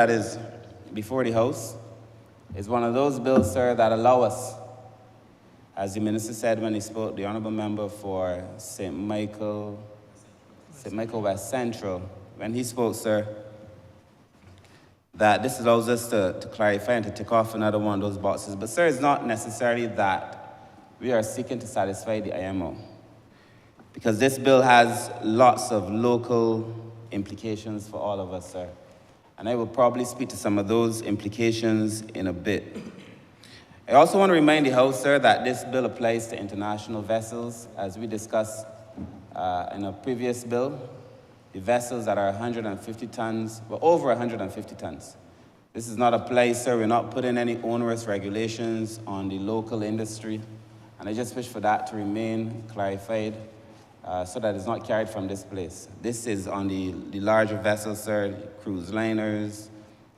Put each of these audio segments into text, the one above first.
that is before the House is one of those bills, sir, that allow us, as the Minister said when he spoke, the Honourable Member for St. Michael West Central, when he spoke, sir, that this allows us to clarify and to tick off another one of those boxes. But, sir, it's not necessarily that we are seeking to satisfy the IMO, because this bill has lots of local implications for all of us, sir. And I will probably speak to some of those implications in a bit. I also want to remind the House, sir, that this bill applies to international vessels. As we discussed in a previous bill, the vessels that are 150 tons, well, over 150 tons. This is not a place, sir, we're not putting any onerous regulations on the local industry. And I just wish for that to remain clarified so that it's not carried from this place. This is on the larger vessels, sir, cruise liners,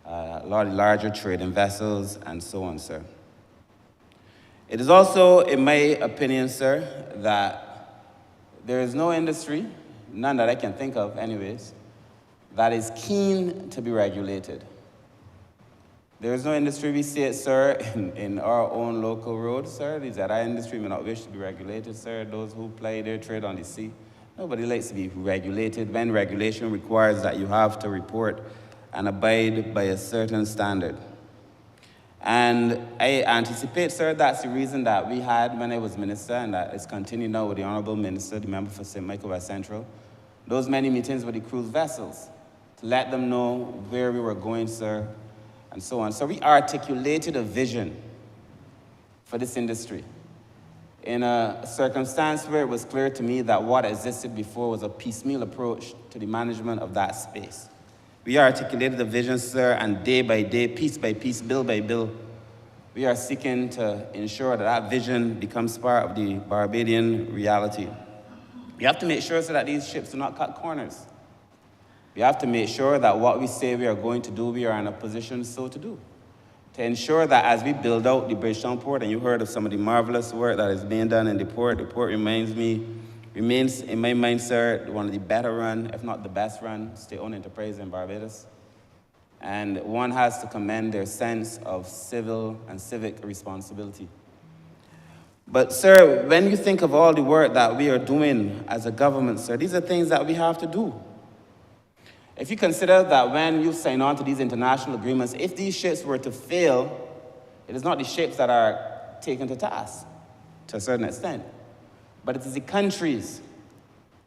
a lot of larger trading vessels, and so on, sir. It is also, in my opinion, sir, that there is no industry, none that I can think of anyways, that is keen to be regulated. There is no industry, we see it, sir, in our own local roads, sir. These that our industry may not wish to be regulated, sir. Those who ply their trade on the sea. Nobody likes to be regulated when regulation requires that you have to report and abide by a certain standard. And I anticipate, sir, that's the reason that we had when I was minister, and that is continued now with the Honourable Minister, the member for St. Michael West Central, those many meetings with the cruise vessels to let them know where we were going, sir, and so on. So we articulated a vision for this industry in a circumstance where it was clear to me that what existed before was a piecemeal approach to the management of that space. We articulated the vision, sir, and day by day, piece by piece, bill by bill, we are seeking to ensure that that vision becomes part of the Barbadian reality. We have to make sure, sir, that these ships do not cut corners. We have to make sure that what we say we are going to do, we are in a position so to do. To ensure that as we build out the Bridgetown port, and you heard of some of the marvelous work that is being done in the port remains in my mind, sir, one of the better run, if not the best run, state-owned enterprise in Barbados. And one has to commend their sense of civil and civic responsibility. But, sir, when you think of all the work that we are doing as a government, sir, these are things that we have to do. If you consider that when you sign on to these international agreements, if these ships were to fail, it is not the ships that are taken to task, to a certain extent, but it is the countries.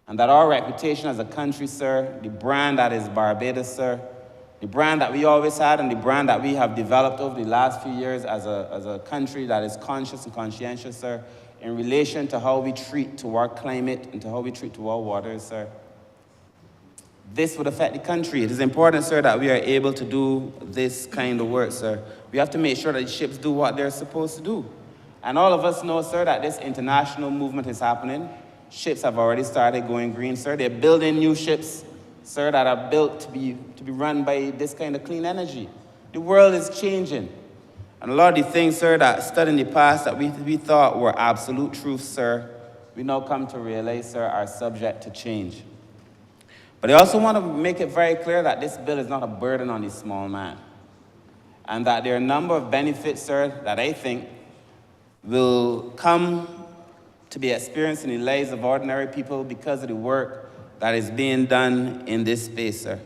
And that our reputation as a country, sir, the brand that is Barbados, sir, the brand that we always had and the brand that we have developed over the last few years as a country that is conscious and conscientious, sir, in relation to how we treat to our climate and to how we treat to our waters, sir. This would affect the country. It is important, sir, that we are able to do this kind of work, sir. We have to make sure that the ships do what they're supposed to do. And all of us know, sir, that this international movement is happening. Ships have already started going green, sir. They're building new ships, sir, that are built to be run by this kind of clean energy. The world is changing. And a lot of the things, sir, that stood in the past that we thought were absolute truths, sir, we now come to realize, sir, are subject to change. But I also want to make it very clear that this bill is not a burden on the small man. And that there are a number of benefits, sir, that I think will come to be experienced in the lives of ordinary people because of the work that is being done in this space, sir.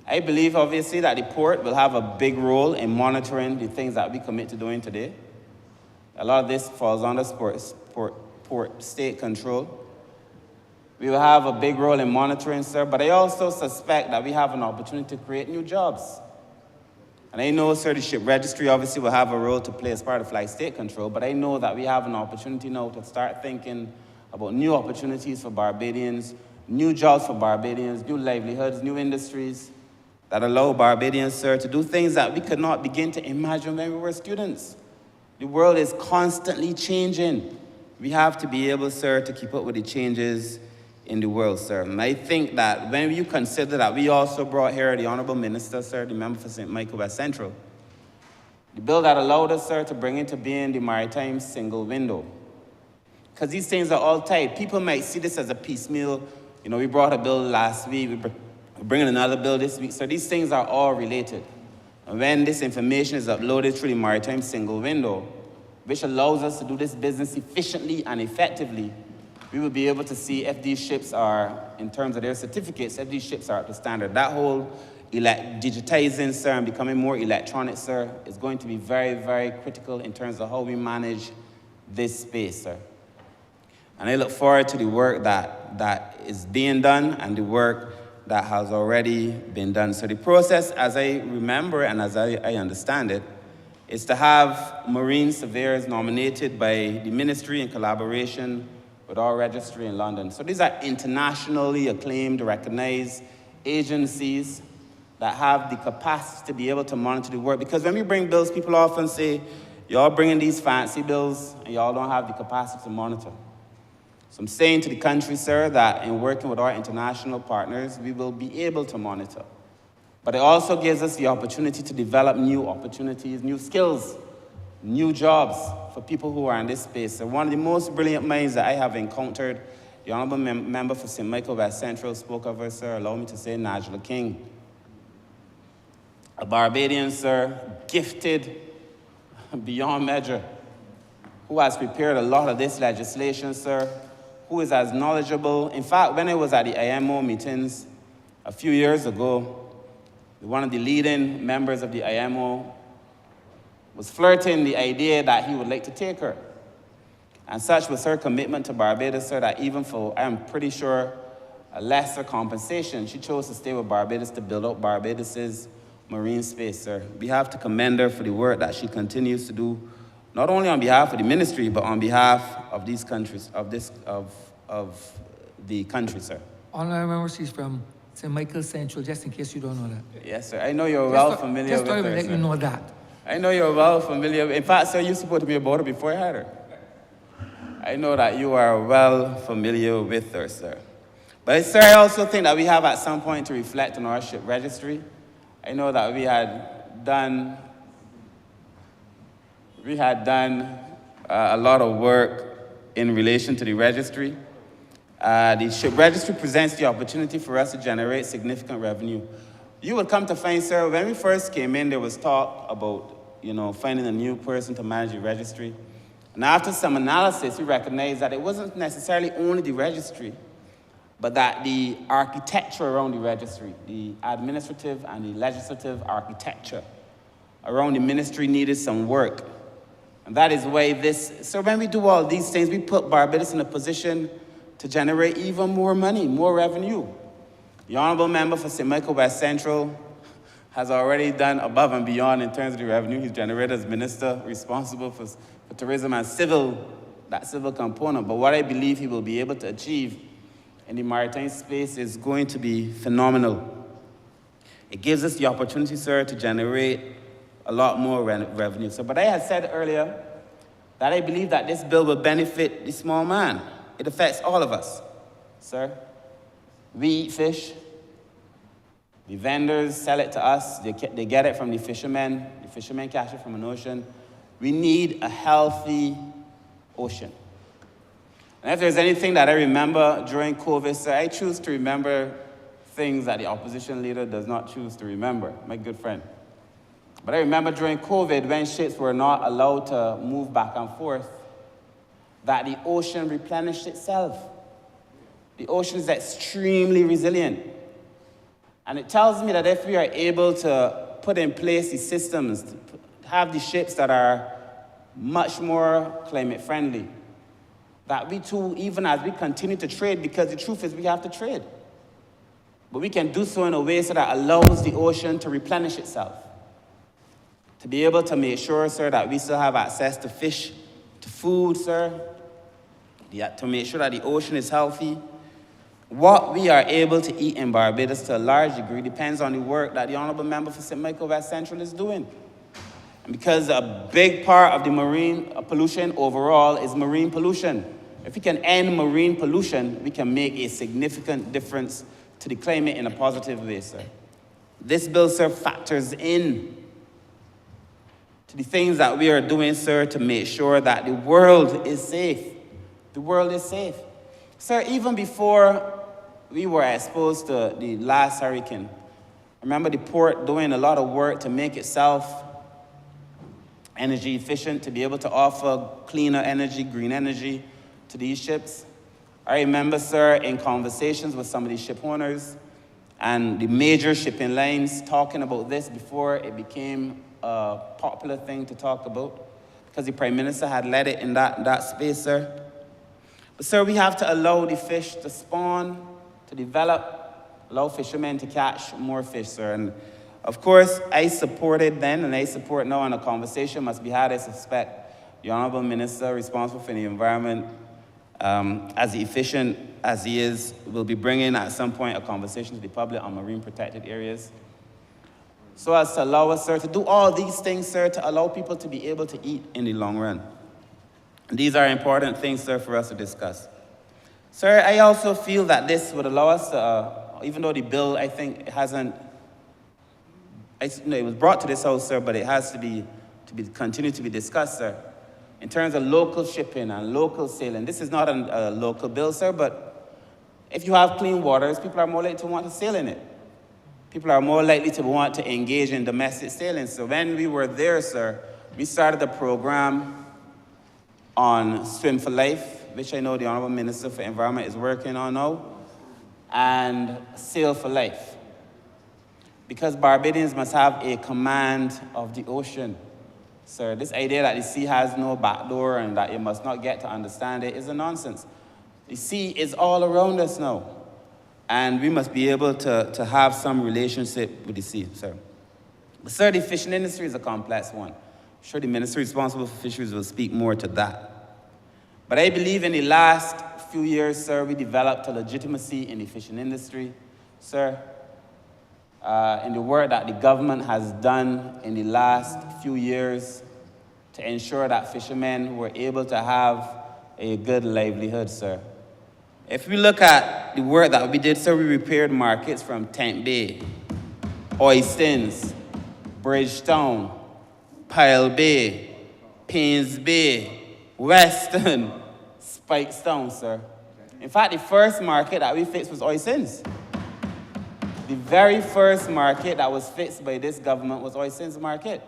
I believe, obviously, that the port will have a big role in monitoring the things that we commit to doing today. A lot of this falls under port state control. We will have a big role in monitoring, sir, but I also suspect that we have an opportunity to create new jobs. And I know, sir, the ship registry obviously will have a role to play as part of flight state control, but I know that we have an opportunity now to start thinking about new opportunities for Barbadians, new jobs for Barbadians, new livelihoods, new industries that allow Barbadians, sir, to do things that we could not begin to imagine when we were students. The world is constantly changing. We have to be able, sir, to keep up with the changes in the world, sir. And I think that when you consider that we also brought here the Honourable Minister, sir, the member for St. Michael West Central, the bill that allowed us, sir, to bring into being the maritime single window. Because these things are all tied. People might see this as a piecemeal. You know, we brought a bill last week, We're bringing another bill this week. So these things are all related. And when this information is uploaded through the Maritime Single Window, which allows us to do this business efficiently and effectively, we will be able to see if these ships are, in terms of their certificates, if these ships are up to standard. That whole digitizing, sir, and becoming more electronic, sir, is going to be very, very critical in terms of how we manage this space, sir. And I look forward to the work that is being done and the work that has already been done. So the process, as I remember and as I understand it, is to have marine surveyors nominated by the ministry in collaboration with our registry in London. So these are internationally acclaimed, recognized agencies that have the capacity to be able to monitor the work. Because when we bring bills, people often say, y'all bringing these fancy bills and y'all don't have the capacity to monitor. So I'm saying to the country, sir, that in working with our international partners, we will be able to monitor. But it also gives us the opportunity to develop new opportunities, new skills, new jobs for people who are in this space. So one of the most brilliant minds that I have encountered, the Honourable Member for St. Michael West Central spoke of her, sir, allow me to say Najla King. A Barbadian, sir, gifted beyond measure, who has prepared a lot of this legislation, sir, who is as knowledgeable. In fact, when I was at the IMO meetings a few years ago, one of the leading members of the IMO was flirting the idea that he would like to take her. And such was her commitment to Barbados, sir, that even for, I'm pretty sure, a lesser compensation, she chose to stay with Barbados to build up Barbados's marine space, sir. We have to commend her for the work that she continues to do, not only on behalf of the ministry, but on behalf of these countries, of the country, sir. Honourable member, she's from St. Michael Central, just in case you don't know that. Yes, sir. I know you're well familiar with her, just to let you know that. I know you're well familiar. In fact, sir, you spoke to me about her before I had her. I know that you are well familiar with her, sir. But, sir, I also think that we have at some point to reflect on our ship registry. I know that we had done a lot of work in relation to the registry. The ship registry presents the opportunity for us to generate significant revenue. You would come to find, sir, when we first came in, there was talk about, finding a new person to manage the registry. And after some analysis, we recognized that it wasn't necessarily only the registry, but that the architecture around the registry, the administrative and the legislative architecture around the ministry needed some work. And that is why so when we do all these things, we put Barbados in a position to generate even more money, more revenue. The Honourable Member for St. Michael West Central has already done above and beyond in terms of the revenue he's generated as Minister responsible for tourism and that civil component. But what I believe he will be able to achieve in the maritime space is going to be phenomenal. It gives us the opportunity, sir, to generate a lot more revenue. So, but I had said earlier that I believe that this bill will benefit the small man. It affects all of us, sir. We eat fish. The vendors sell it to us. They get it from the fishermen. The fishermen catch it from an ocean. We need a healthy ocean. And if there's anything that I remember during COVID, sir, I choose to remember things that the opposition leader does not choose to remember, my good friend. But I remember during COVID, when ships were not allowed to move back and forth, that the ocean replenished itself. The ocean is extremely resilient. And it tells me that if we are able to put in place the systems, to have the ships that are much more climate friendly, that we too, even as we continue to trade, because the truth is we have to trade, but we can do so in a way so that allows the ocean to replenish itself, to be able to make sure, sir, that we still have access to fish, to food, sir, to make sure that the ocean is healthy. What we are able to eat in Barbados to a large degree depends on the work that the Honourable Member for St. Michael West Central is doing. And because a big part of the marine pollution overall is marine pollution. If we can end marine pollution, we can make a significant difference to the climate in a positive way, sir. This bill, sir, factors in to the things that we are doing, sir, to make sure that the world is safe. The world is safe. Sir, even before we were exposed to the last hurricane. Remember the port doing a lot of work to make itself energy efficient, to be able to offer cleaner energy, green energy to these ships. I remember, sir, in conversations with some of these ship owners and the major shipping lines talking about this before it became a popular thing to talk about, because the Prime Minister had led it in that space, sir. But, sir, we have to allow the fish to spawn, to develop, allow fishermen to catch more fish, sir. And, of course, I supported then, and I support now, and a conversation must be had, I suspect, the Honourable Minister responsible for the environment, as efficient as he is, will be bringing at some point a conversation to the public on marine protected areas. So as to allow us, sir, to do all these things, sir, to allow people to be able to eat in the long run. And these are important things, sir, for us to discuss. Sir, I also feel that this would allow us to, even though the bill, I think, hasn't, it was brought to this House, sir, but it has to continue to be discussed, sir. In terms of local shipping and local sailing, this is not a local bill, sir, but if you have clean waters, people are more likely to want to sail in it. People are more likely to want to engage in domestic sailing. So when we were there, sir, we started a program on Swim for Life, which I know the Honourable Minister for Environment is working on now, and Sail for Life. Because Barbadians must have a command of the ocean. Sir, this idea that the sea has no back door and that you must not get to understand it is a nonsense. The sea is all around us now. And we must be able to have some relationship with the sea, sir. But, sir, the fishing industry is a complex one. I'm sure the minister responsible for fisheries will speak more to that. But I believe in the last few years, sir, we developed a legitimacy in the fishing industry, sir. In the work that the government has done in the last few years to ensure that fishermen were able to have a good livelihood, sir. If we look at the work that we did, sir, we repaired markets from Tent Bay, Oistins, Bridgetown, Pile Bay, Paynes Bay, Weston, Spikestown, sir. In fact, the first market that we fixed was Oistins. The very first market that was fixed by this government was Oistins Market.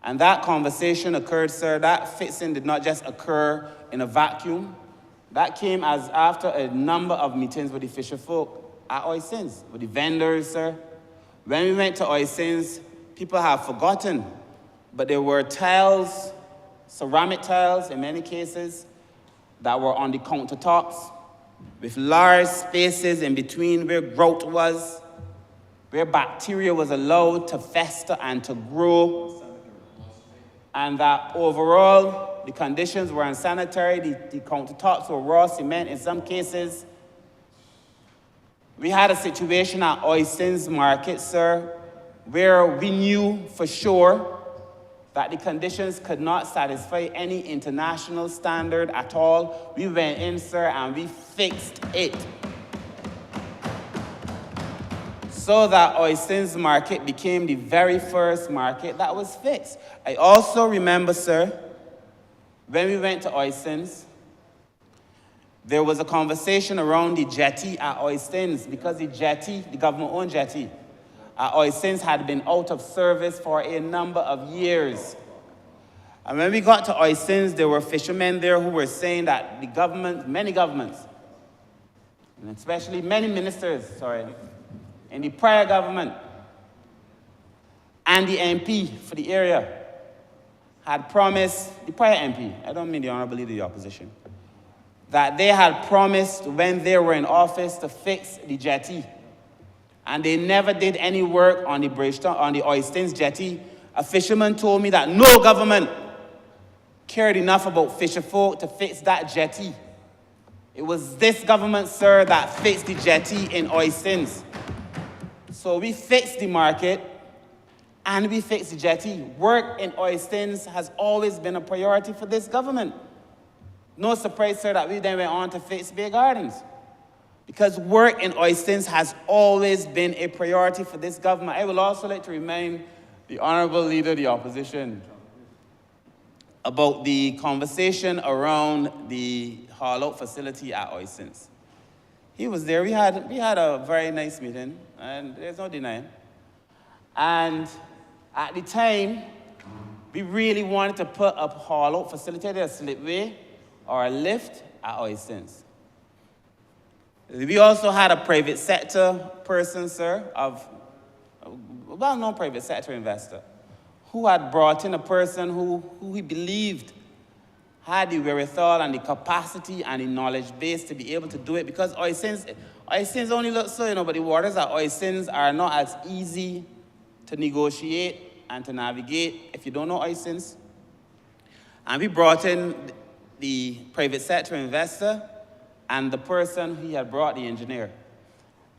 And that conversation occurred, sir, that fixing did not just occur in a vacuum. That came as after a number of meetings with the fisher folk at Oistins, with the vendors, sir. When we went to Oistins, people have forgotten, but there were tiles, ceramic tiles in many cases, that were on the countertops, with large spaces in between where growth was, where bacteria was allowed to fester and to grow, and that overall the conditions were unsanitary. The countertops were raw cement in some cases. We had a situation at Oistins Market, sir, where we knew for sure that the conditions could not satisfy any international standard at all. We went in, sir, and we fixed it. So that Oistins Market became the very first market that was fixed. I also remember, sir, when we went to Oistins, there was a conversation around the jetty at Oistins, because the jetty, the government-owned jetty, Oistins had been out of service for a number of years. And when we got to Oistins, there were fishermen there who were saying that the government, many governments, and especially many ministers, in the prior government and the MP for the area had promised, the prior MP, I don't mean the Honourable Leader of the Opposition, that they had promised when they were in office to fix the jetty. And they never did any work on the Bridgetown, on the Oistins jetty. A fisherman told me that no government cared enough about fisher folk to fix that jetty. It was this government, sir, that fixed the jetty in Oistins. So we fixed the market and we fixed the jetty. Work in Oistins has always been a priority for this government. No surprise, sir, that we then went on to fix Bay Gardens, because work in Oistins has always been a priority for this government. I would also like to remind the Honourable Leader of the Opposition about the conversation around the haul-out facility at Oistins. He was there. We had a very nice meeting, and there's no denying. And at the time, we really wanted to put a haul-out facility, a slipway or a lift at Oistins. We also had a private sector person, sir, a well-known private sector investor, who had brought in a person who he believed had the wherewithal and the capacity and the knowledge base to be able to do it, because Oistins only look so, but the waters at Oistins are not as easy to negotiate and to navigate if you don't know Oistins. And we brought in the private sector investor and the person he had brought, the engineer.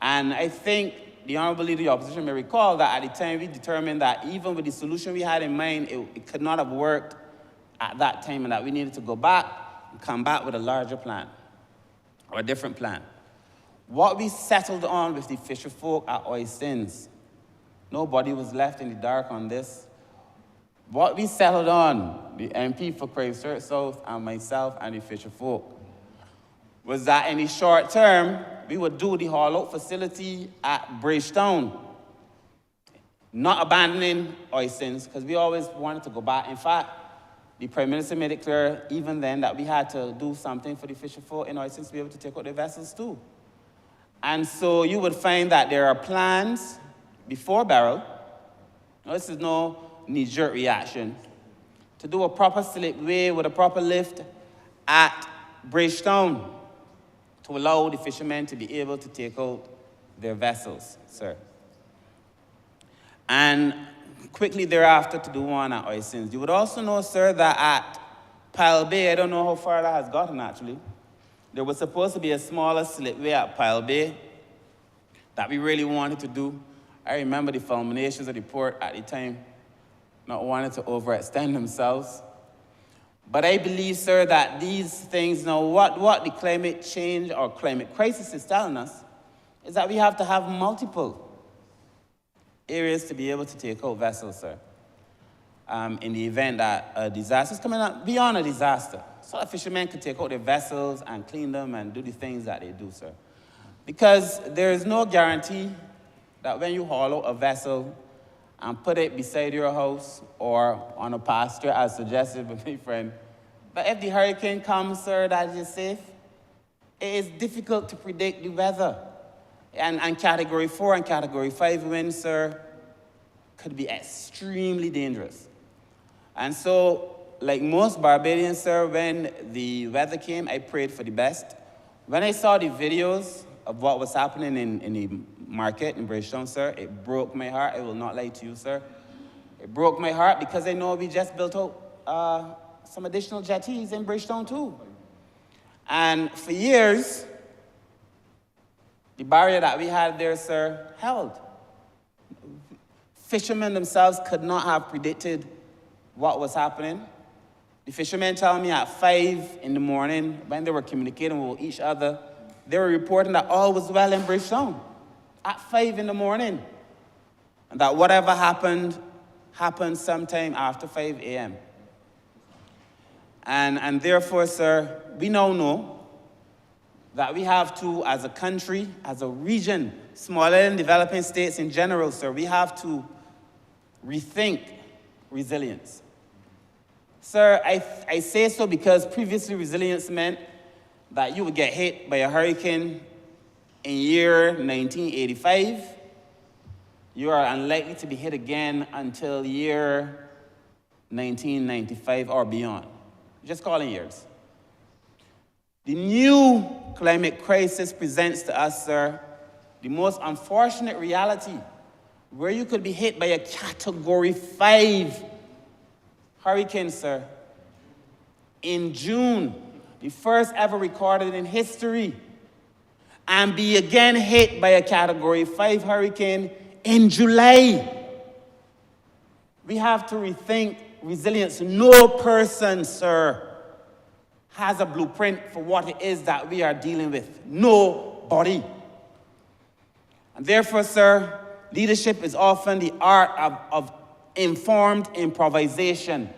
And I think the Honourable Leader of the Opposition may recall that at the time we determined that even with the solution we had in mind, it could not have worked at that time, and that we needed to go back and come back with a larger plan or a different plan. What we settled on with the fisher folk at Oistins, nobody was left in the dark on this. What we settled on, the MP for Christchurch South and myself and the fisher folk, was that in the short term, we would do the haul-out facility at Bridgetown, not abandoning Oistins, because we always wanted to go back. In fact, the Prime Minister made it clear even then that we had to do something for the fisher folk in Oistins to be able to take out their vessels too. And so you would find that there are plans before Barrel, this is no knee-jerk reaction, to do a proper slipway with a proper lift at Bridgetown to allow the fishermen to be able to take out their vessels, sir. And quickly thereafter to do one at Oistins. You would also know, sir, that at Pile Bay, I don't know how far that has gotten actually, there was supposed to be a smaller slipway at Pile Bay that we really wanted to do. I remember the fulminations of the port at the time not wanting to overextend themselves. But I believe, sir, that these things, now what the climate change or climate crisis is telling us is that we have to have multiple areas to be able to take out vessels, sir, in the event that a disaster is coming up beyond a disaster. So that fishermen can take out their vessels and clean them and do the things that they do, sir. Because there is no guarantee that when you haul out a vessel and put it beside your house or on a pasture, as suggested by my friend, but if the hurricane comes, sir, that is safe, it is difficult to predict the weather. And Category 4 and Category 5 winds, sir, could be extremely dangerous. And so, like most Barbadians, sir, when the weather came, I prayed for the best. When I saw the videos of what was happening in the market in Bridgetown, sir, it broke my heart. I will not lie to you, sir. It broke my heart because I know we just built out some additional jetties in Bridgetown too. And for years, the barrier that we had there, sir, held. Fishermen themselves could not have predicted what was happening. The fishermen tell me at 5 in the morning, when they were communicating with each other, they were reporting that all was well in Bridgetown at 5 in the morning. And that whatever happened sometime after 5 a.m. And therefore, sir, we now know that we have to, as a country, as a region, smaller and developing states in general, sir, we have to rethink resilience. Sir, I say so because previously resilience meant that you would get hit by a hurricane in year 1985. You are unlikely to be hit again until year 1995 or beyond. Just calling years. The new climate crisis presents to us, sir, the most unfortunate reality where you could be hit by a Category 5 hurricane, sir. In June, the first ever recorded in history, and be again hit by a Category 5 hurricane in July. We have to rethink resilience. No person, sir, has a blueprint for what it is that we are dealing with. Nobody. And therefore, sir, leadership is often the art of informed improvisation.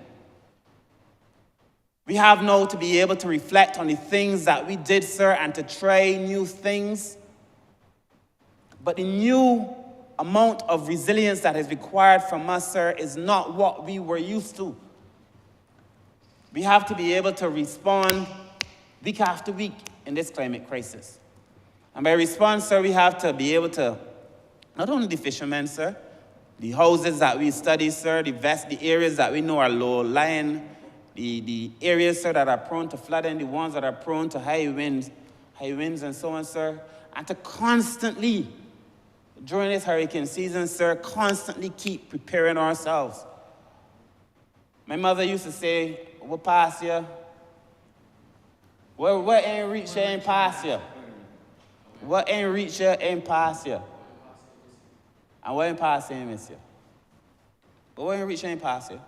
We have now to be able to reflect on the things that we did, sir, and to try new things But the new amount of resilience that is required from us, sir, is not what we were used to. We have to be able to respond week after week in this climate crisis. And by response, sir, we have to be able to, not only the fishermen, sir, the houses that we study, sir, the areas that we know are low-lying, the areas, sir, that are prone to flooding, the ones that are prone to high winds and so on, sir, and to constantly, during this hurricane season, sir, constantly keep preparing ourselves. My mother used to say, "What pass you? What ain't reach you ain't pass you. What ain't reach you ain't pass you. And what ain't pass you ain't miss you. But what ain't reach you ain't pass you."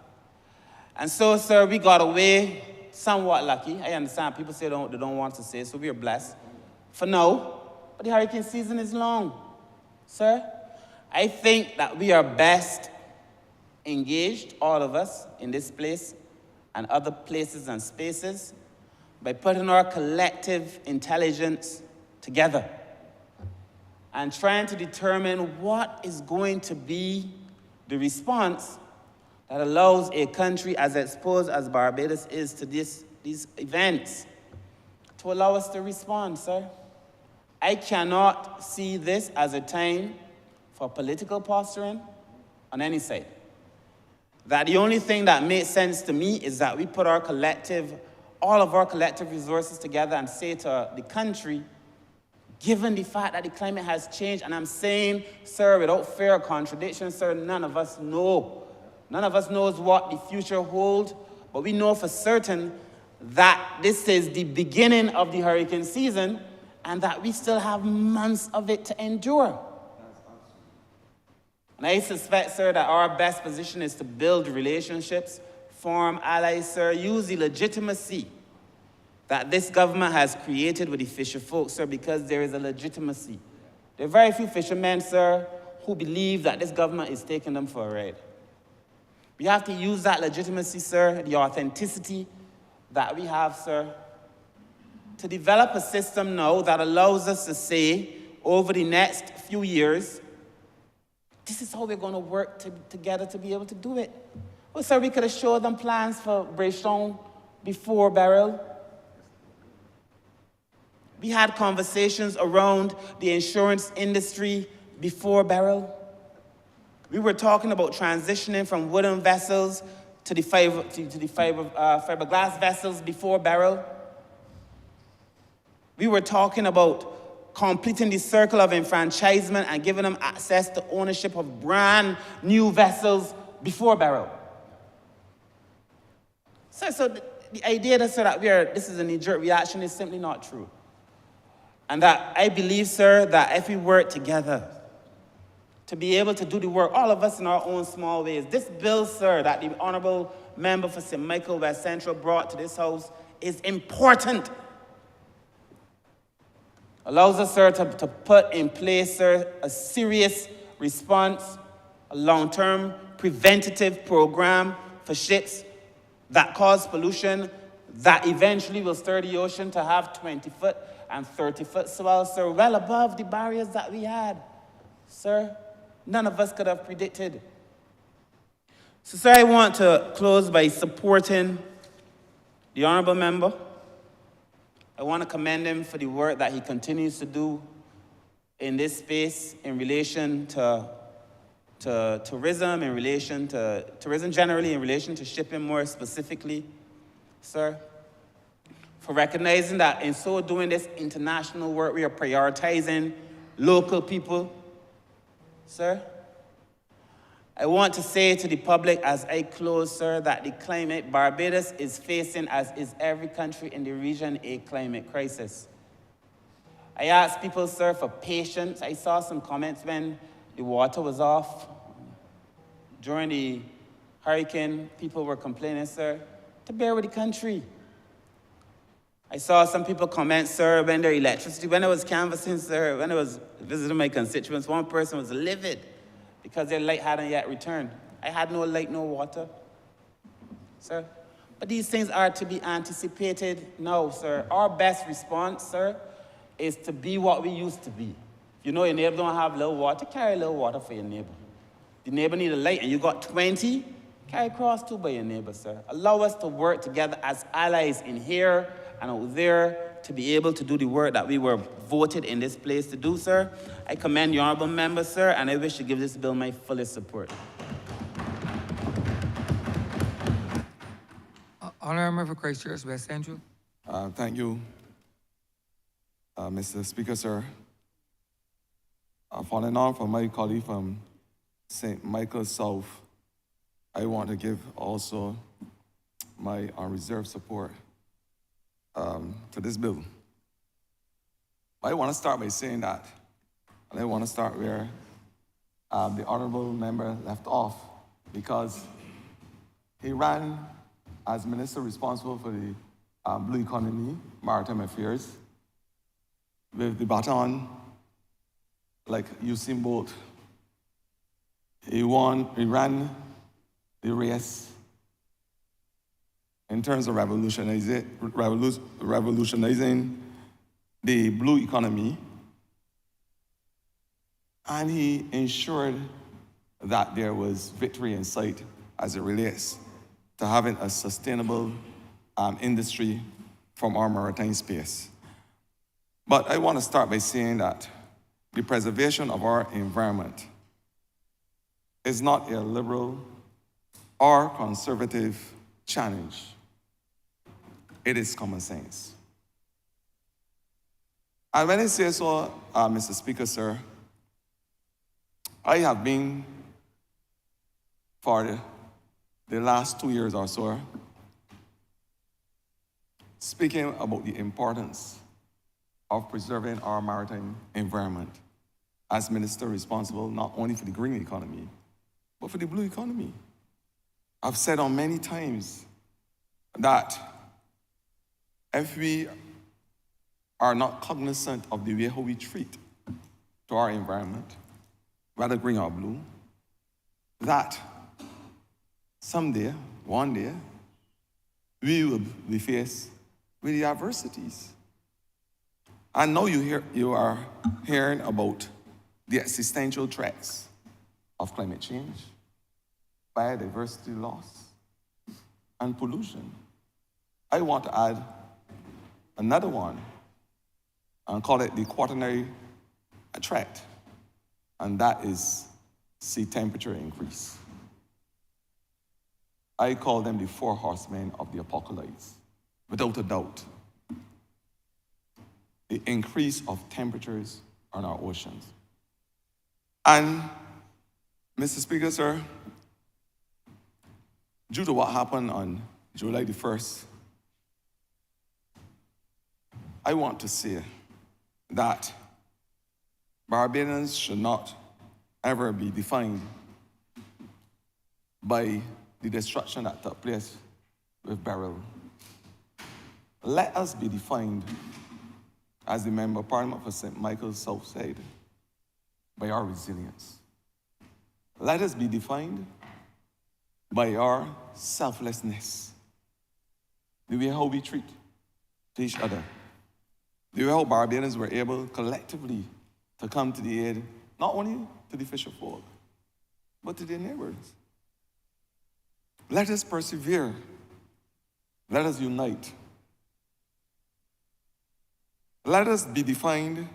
And so, sir, we got away somewhat lucky. I understand people say they don't want to say, so we are blessed for now. But the hurricane season is long, sir. I think that we are best engaged, all of us, in this place and other places and spaces, by putting our collective intelligence together and trying to determine what is going to be the response that allows a country as exposed as Barbados is to these events to allow us to respond, sir. I cannot see this as a time for political posturing on any side. That the only thing that makes sense to me is that we put all of our collective resources together and say to the country, given the fact that the climate has changed, and I'm saying, sir, without fear or contradiction, sir, none of us know. None of us knows what the future holds, but we know for certain that this is the beginning of the hurricane season and that we still have months of it to endure. And I suspect, sir, that our best position is to build relationships, form allies, sir, use the legitimacy that this government has created with the fisher folk, sir, because there is a legitimacy. There are very few fishermen, sir, who believe that this government is taking them for a ride. We have to use that legitimacy, sir, the authenticity that we have, sir, to develop a system now that allows us to say, over the next few years, this is how we're going to work together to be able to do it. Well, sir, we could have showed them plans for Bridgetown before Beryl. We had conversations around the insurance industry before Beryl. We were talking about transitioning from wooden vessels to the fiberglass vessels before Beryl. We were talking about completing the circle of enfranchisement and giving them access to ownership of brand new vessels before Beryl. So the idea that this is a knee-jerk reaction is simply not true. And that I believe, sir, that if we work together to be able to do the work, all of us in our own small ways, this bill, sir, that the Honourable Member for St. Michael West Central brought to this House is important. Allows us, sir, to put in place, sir, a serious response, a long-term preventative program for ships that cause pollution that eventually will stir the ocean to have 20-foot and 30-foot swells, sir, well above the barriers that we had. Sir, none of us could have predicted. So, sir, I want to close by supporting the Honourable Member. I want to commend him for the work that he continues to do in this space in relation to tourism, in relation to tourism generally, in relation to shipping more specifically, sir. For recognizing that in so doing this international work, we are prioritizing local people, sir. I want to say to the public as I close, sir, that the climate Barbados is facing, as is every country in the region, a climate crisis. I ask people, sir, for patience. I saw some comments when the water was off. During the hurricane, people were complaining, sir, to bear with the country. I saw some people comment, sir, when their electricity, when I was canvassing, sir, when I was visiting my constituents, one person was livid because their light hadn't yet returned. I had no light, no water, sir. But these things are to be anticipated now, sir. Our best response, sir, is to be what we used to be. If you know your neighbor don't have little water, carry a little water for your neighbor. If your neighbor need a light and you got 20, carry across two by your neighbor, sir. Allow us to work together as allies in here and out there to be able to do the work that we were voted in this place to do, sir. I commend the honourable member, sir, and I wish to give this bill my fullest support. Honourable member for Christchurch West Central. Thank you, Mr. Speaker, sir. Following on from my colleague from St. Michael South, I want to give also my unreserved support to this bill. I want to start by saying that, and I want to start where the honourable member left off, because he ran as minister responsible for the blue economy, maritime affairs, with the baton like Usain Bolt. He ran the race in terms of revolutionizing the blue economy, and he ensured that there was victory in sight as it relates to having a sustainable industry from our maritime space. But I want to start by saying that the preservation of our environment is not a liberal or conservative challenge. It is common sense. And when I say so, Mr. Speaker, sir, I have been, for the last 2 years or so, speaking about the importance of preserving our maritime environment as minister responsible not only for the green economy, but for the blue economy. I've said on many times that if we are not cognizant of the way how we treat to our environment, whether green or blue, that someday, one day, we will be faced with the adversities. I know you are hearing about the existential threats of climate change, biodiversity loss, and pollution. I want to add another one and call it the quaternary threat, and that is sea temperature increase. I call them the four horsemen of the apocalypse. Without a doubt, the increase of temperatures on our oceans. And, Mr. Speaker, sir, due to what happened on July the 1st, I want to say that Barbadians should not ever be defined by the destruction that took place with Beryl. Let us be defined, as the Member of Parliament for St. Michael's South said, by our resilience. Let us be defined by our selflessness, the way how we treat each other, the way how Barbadians were able collectively to come to the aid, not only to the fisher folk, but to their neighbors. Let us persevere. Let us unite. Let us be defined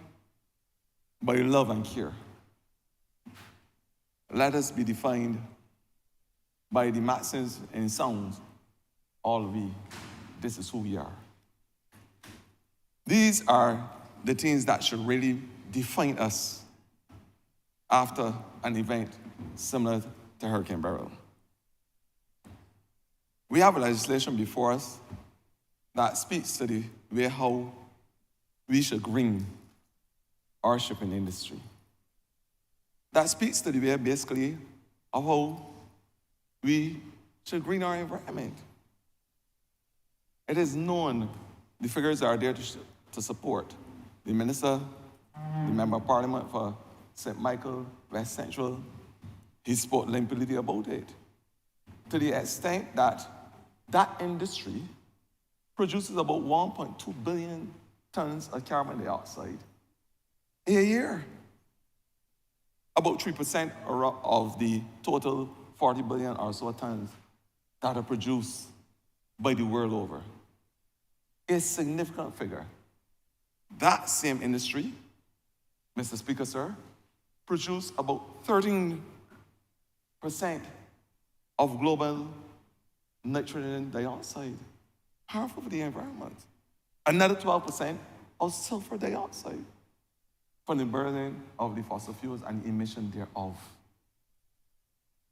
by love and care. Let us be defined by the maxims and sounds, all we, this is who we are. These are the things that should really define us after an event similar to Hurricane Beryl. We have a legislation before us that speaks to the way how we should green our shipping industry. That speaks to the way, basically, of how we should green our environment. It is known, the figures are there to support. The Minister, the Member of Parliament for St. Michael, West Central, he spoke limpidly about it, to the extent that that industry produces about 1.2 billion tons of carbon dioxide a year. about 3% of the total 40 billion or so tons that are produced by the world over. A significant figure. That same industry, Mr. Speaker, sir, produce about 13% of global nitrogen dioxide, harmful for the environment. Another 12% of sulfur dioxide from the burning of the fossil fuels and the emission thereof.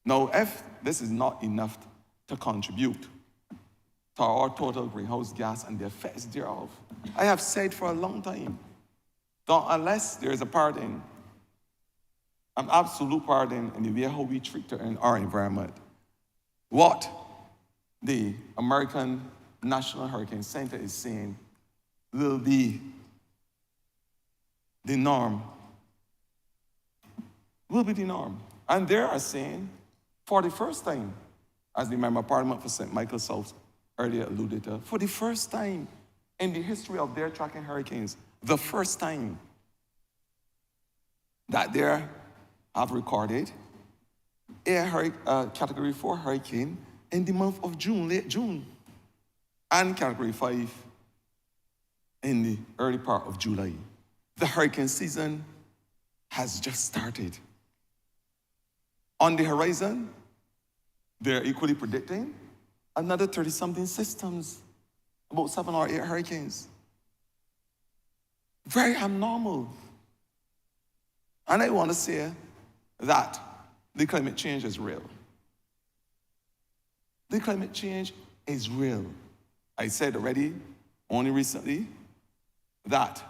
Now, if this is not enough to contribute to our total greenhouse gas and the effects thereof, I have said for a long time that unless there is a pardon, an absolute pardon in the way how we treat our environment, what the American National Hurricane Center is saying will be the norm. Will be the norm. And they are saying, for the first time, as the Member of Parliament for St. Michael South earlier alluded to, for the first time in the history of their tracking hurricanes, the first time that they have recorded a Category 4 hurricane in the month of June, late June, and Category 5 in the early part of July. The hurricane season has just started. On the horizon, they're equally predicting another 30-something systems, about 7 or 8 hurricanes. Very abnormal. And I want to say that the climate change is real. The climate change is real. I said already, only recently, that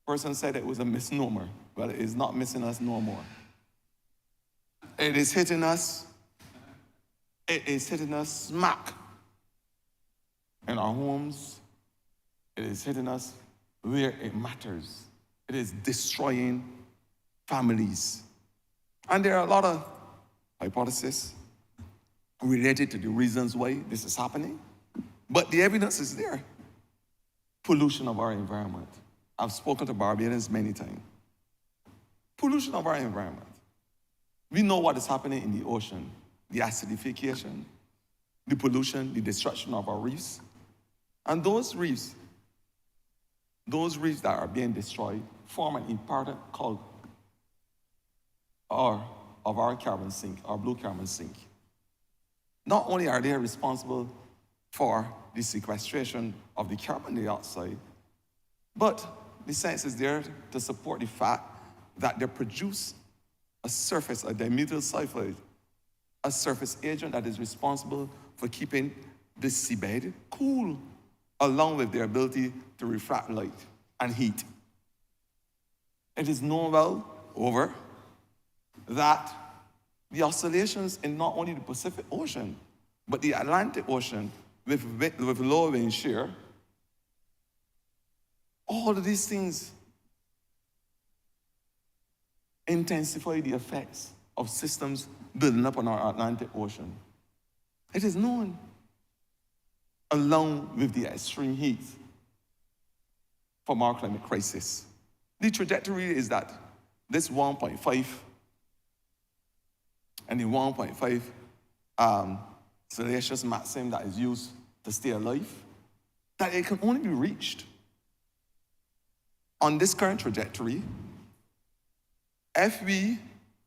person said it was a misnomer. Well, it is not missing us no more. It is hitting us. It is hitting us smack in our homes. It is hitting us where it matters. It is destroying families. And there are a lot of hypotheses related to the reasons why this is happening. But the evidence is there. Pollution of our environment. I've spoken to Barbadians many times. Pollution of our environment. We know what is happening in the ocean. The acidification, the pollution, the destruction of our reefs. And those reefs that are being destroyed form an important cog of our carbon sink, our blue carbon sink. Not only are they responsible for the sequestration of the carbon dioxide, but the science is there to support the fact that they produce a dimethyl sulfide, a surface agent that is responsible for keeping the seabed cool, along with their ability to refract light and heat. It is known well over that the oscillations in not only the Pacific Ocean, but the Atlantic Ocean with low wind shear, all of these things intensify the effects of systems building up on our Atlantic Ocean. It is known, along with the extreme heat from our climate crisis. The trajectory is that this 1.5 and the 1.5 Celsius maximum that is used to stay alive, that it can only be reached on this current trajectory if we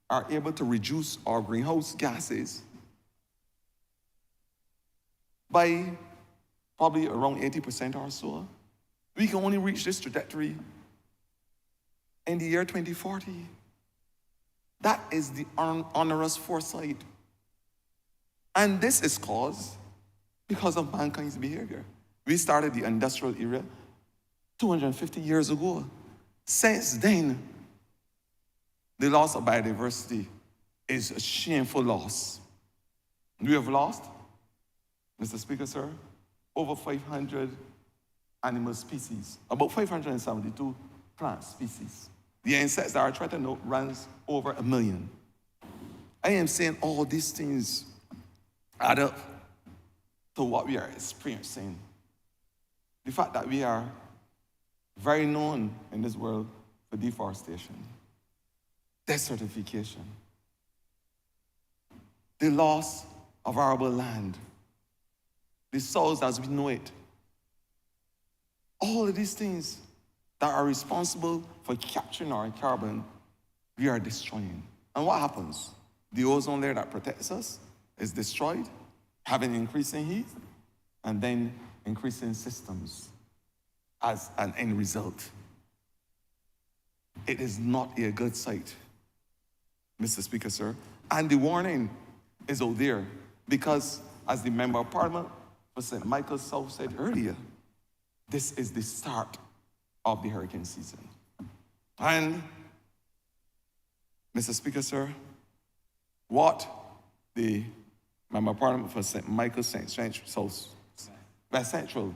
are able to reduce our greenhouse gases by probably around 80% or so. We can only reach this trajectory in the year 2040. That is the onerous foresight. And this is caused because of mankind's behavior. We started the industrial era 250 years ago. Since then, the loss of biodiversity is a shameful loss. We have lost, Mr. Speaker, sir, over 500 animal species, about 572 plant species. The insects that are threatened runs over 1 million. I am saying all these things add up to what we are experiencing. The fact that we are very known in this world for deforestation. desertification, the loss of arable land, the soils as we know it. All of these things that are responsible for capturing our carbon, we are destroying. And what happens? The ozone layer that protects us is destroyed, having increasing heat, and then increasing systems as an end result. It is not a good sight, Mr. Speaker, sir. And the warning is out there because, as the Member of Parliament for St. Michael's South said earlier, this is the start of the hurricane season. And, Mr. Speaker, sir, what the Member of Parliament for St. Michael's South West Central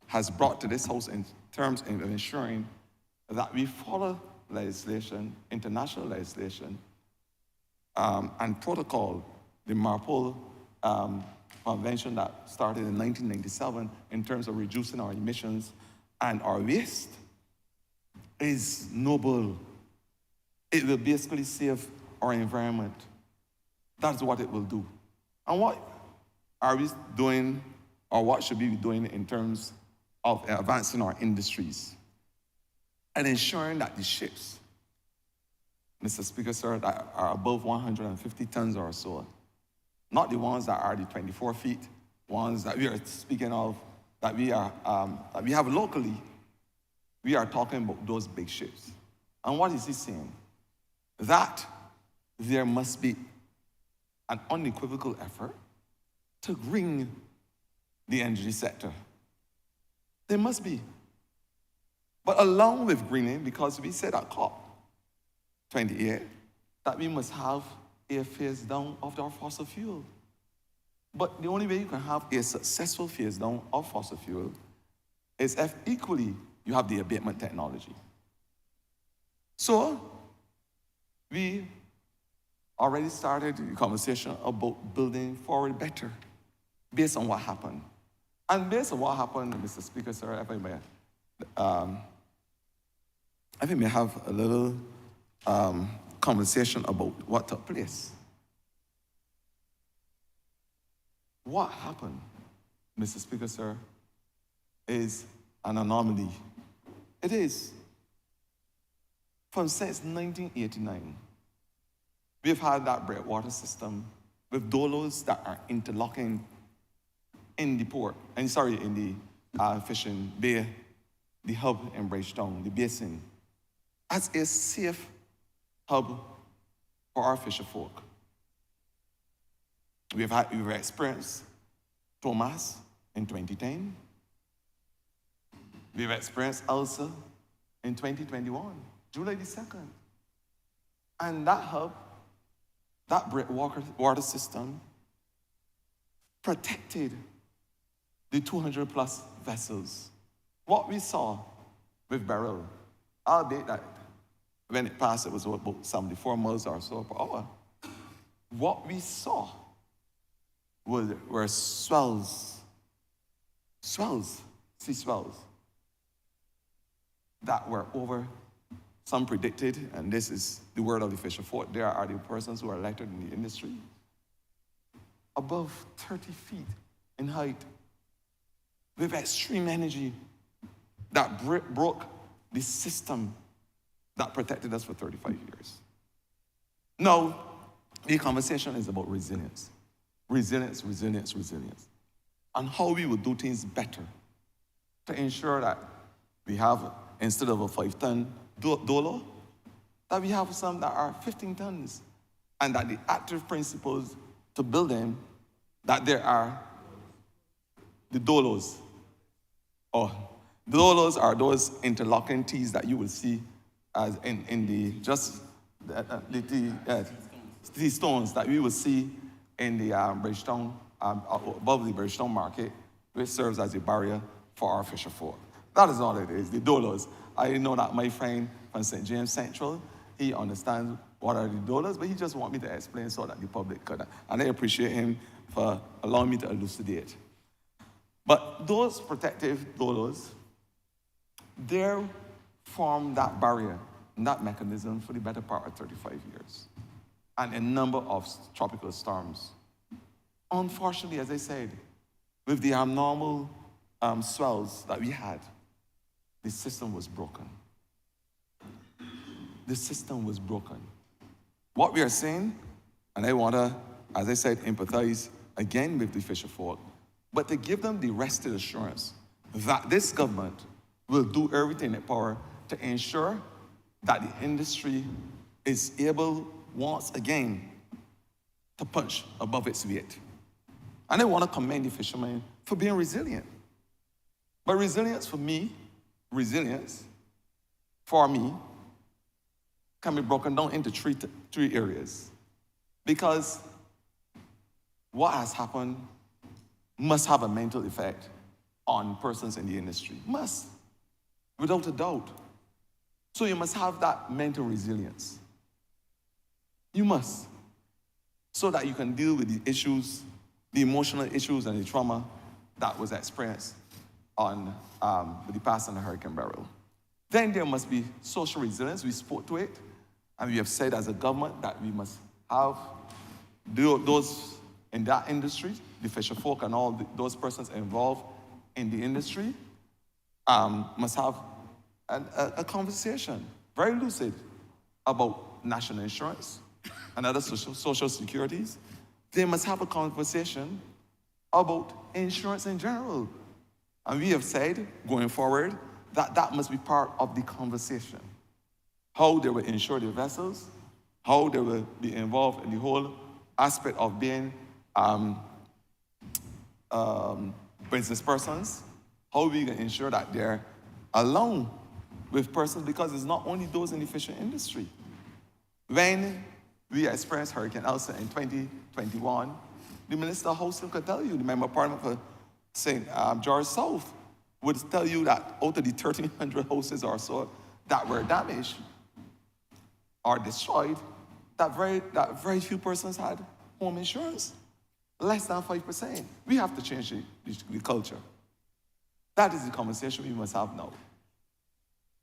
has brought to this House in terms of ensuring that we follow legislation, international legislation, and protocol, the Marpol Convention that started in 1997 in terms of reducing our emissions and our waste, is noble. It will basically save our environment. That's what it will do. And what are we doing, or what should we be doing in terms of advancing our industries and ensuring that the ships, Mr. Speaker, sir, that are above 150 tons or so, not the ones that are the 24 feet, ones that we are speaking of, that we have locally, we are talking about those big ships. And what is he saying? That there must be an unequivocal effort to green the energy sector. There must be. But along with greening, because we said at COP28 that we must have a phase down of our fossil fuel. But the only way you can have a successful phase down of fossil fuel is if equally you have the abatement technology. So we already started the conversation about building forward better based on what happened. And based on what happened, Mr. Speaker, sir, if I may have a little conversation about what took place. What happened, Mr. Speaker, sir, is an anomaly. It is. Since 1989, we've had that breakwater system with dolos that are interlocking in the port, in the fishing bay, the hub in Bridgetown, the basin, as a safe hub for our fisher folk. We've experienced Thomas in 2010. We've experienced Elsa in 2021, July the 2nd. And that hub, that breakwater system, protected the 200 plus vessels. What we saw with Beryl, albeit that when it passed, it was about 74 miles or so per hour. What we saw were swells, sea swells, that were over, some predicted, and this is the word of the fisher folk, there are the persons who are elected in the industry, above 30 feet in height, with extreme energy that broke the system that protected us for 35 years. Now, the conversation is about resilience. Resilience, resilience, resilience. And how we would do things better to ensure that we have, instead of a 5-ton dolo, that we have some that are 15 tons, and that the active principles to build them, that there are the dolos. The dolos are those interlocking T's that you will see as in the stones that we will see in the Bridgetown, above the Bridgetown market, which serves as a barrier for our fisher folk. That is all it is, the dolos. I know that my friend from St. James Central, he understands what are the dolos, but he just wants me to explain so that the public could. And I appreciate him for allowing me to elucidate. But those protective dolos, they form that barrier that mechanism for the better part of 35 years. And a number of tropical storms. Unfortunately, as I said, with the abnormal swells that we had, the system was broken. The system was broken. What we are saying, and I want to, as I said, empathize again with the fisher folk, but to give them the rested assurance that this government will do everything in its power to ensure that the industry is able, once again, to punch above its weight. And I want to commend the fishermen for being resilient. But resilience for me can be broken down into three areas. Because what has happened must have a mental effect on persons in the industry. Must, without a doubt. So you must have that mental resilience. You must. So that you can deal with the issues, the emotional issues and the trauma that was experienced on with the past on the Hurricane Beryl. Then there must be social resilience. We spoke to it, and we have said as a government that we must have those in that industry, the fisher folk and all those persons involved in the industry, must have a conversation, very lucid, about national insurance and other social securities. They must have a conversation about insurance in general. And we have said, going forward, that that must be part of the conversation. How they will insure their vessels, how they will be involved in the whole aspect of being business persons, how we can ensure that they're alone with persons, because it's not only those in the fishing industry. When we experienced Hurricane Elsa in 2021, the Minister of Housing could tell you, the Member of Parliament for St. George South would tell you that out of the 1,300 houses or so that were damaged or destroyed, that very few persons had home insurance, less than 5%. We have to change the culture. That is the conversation we must have now.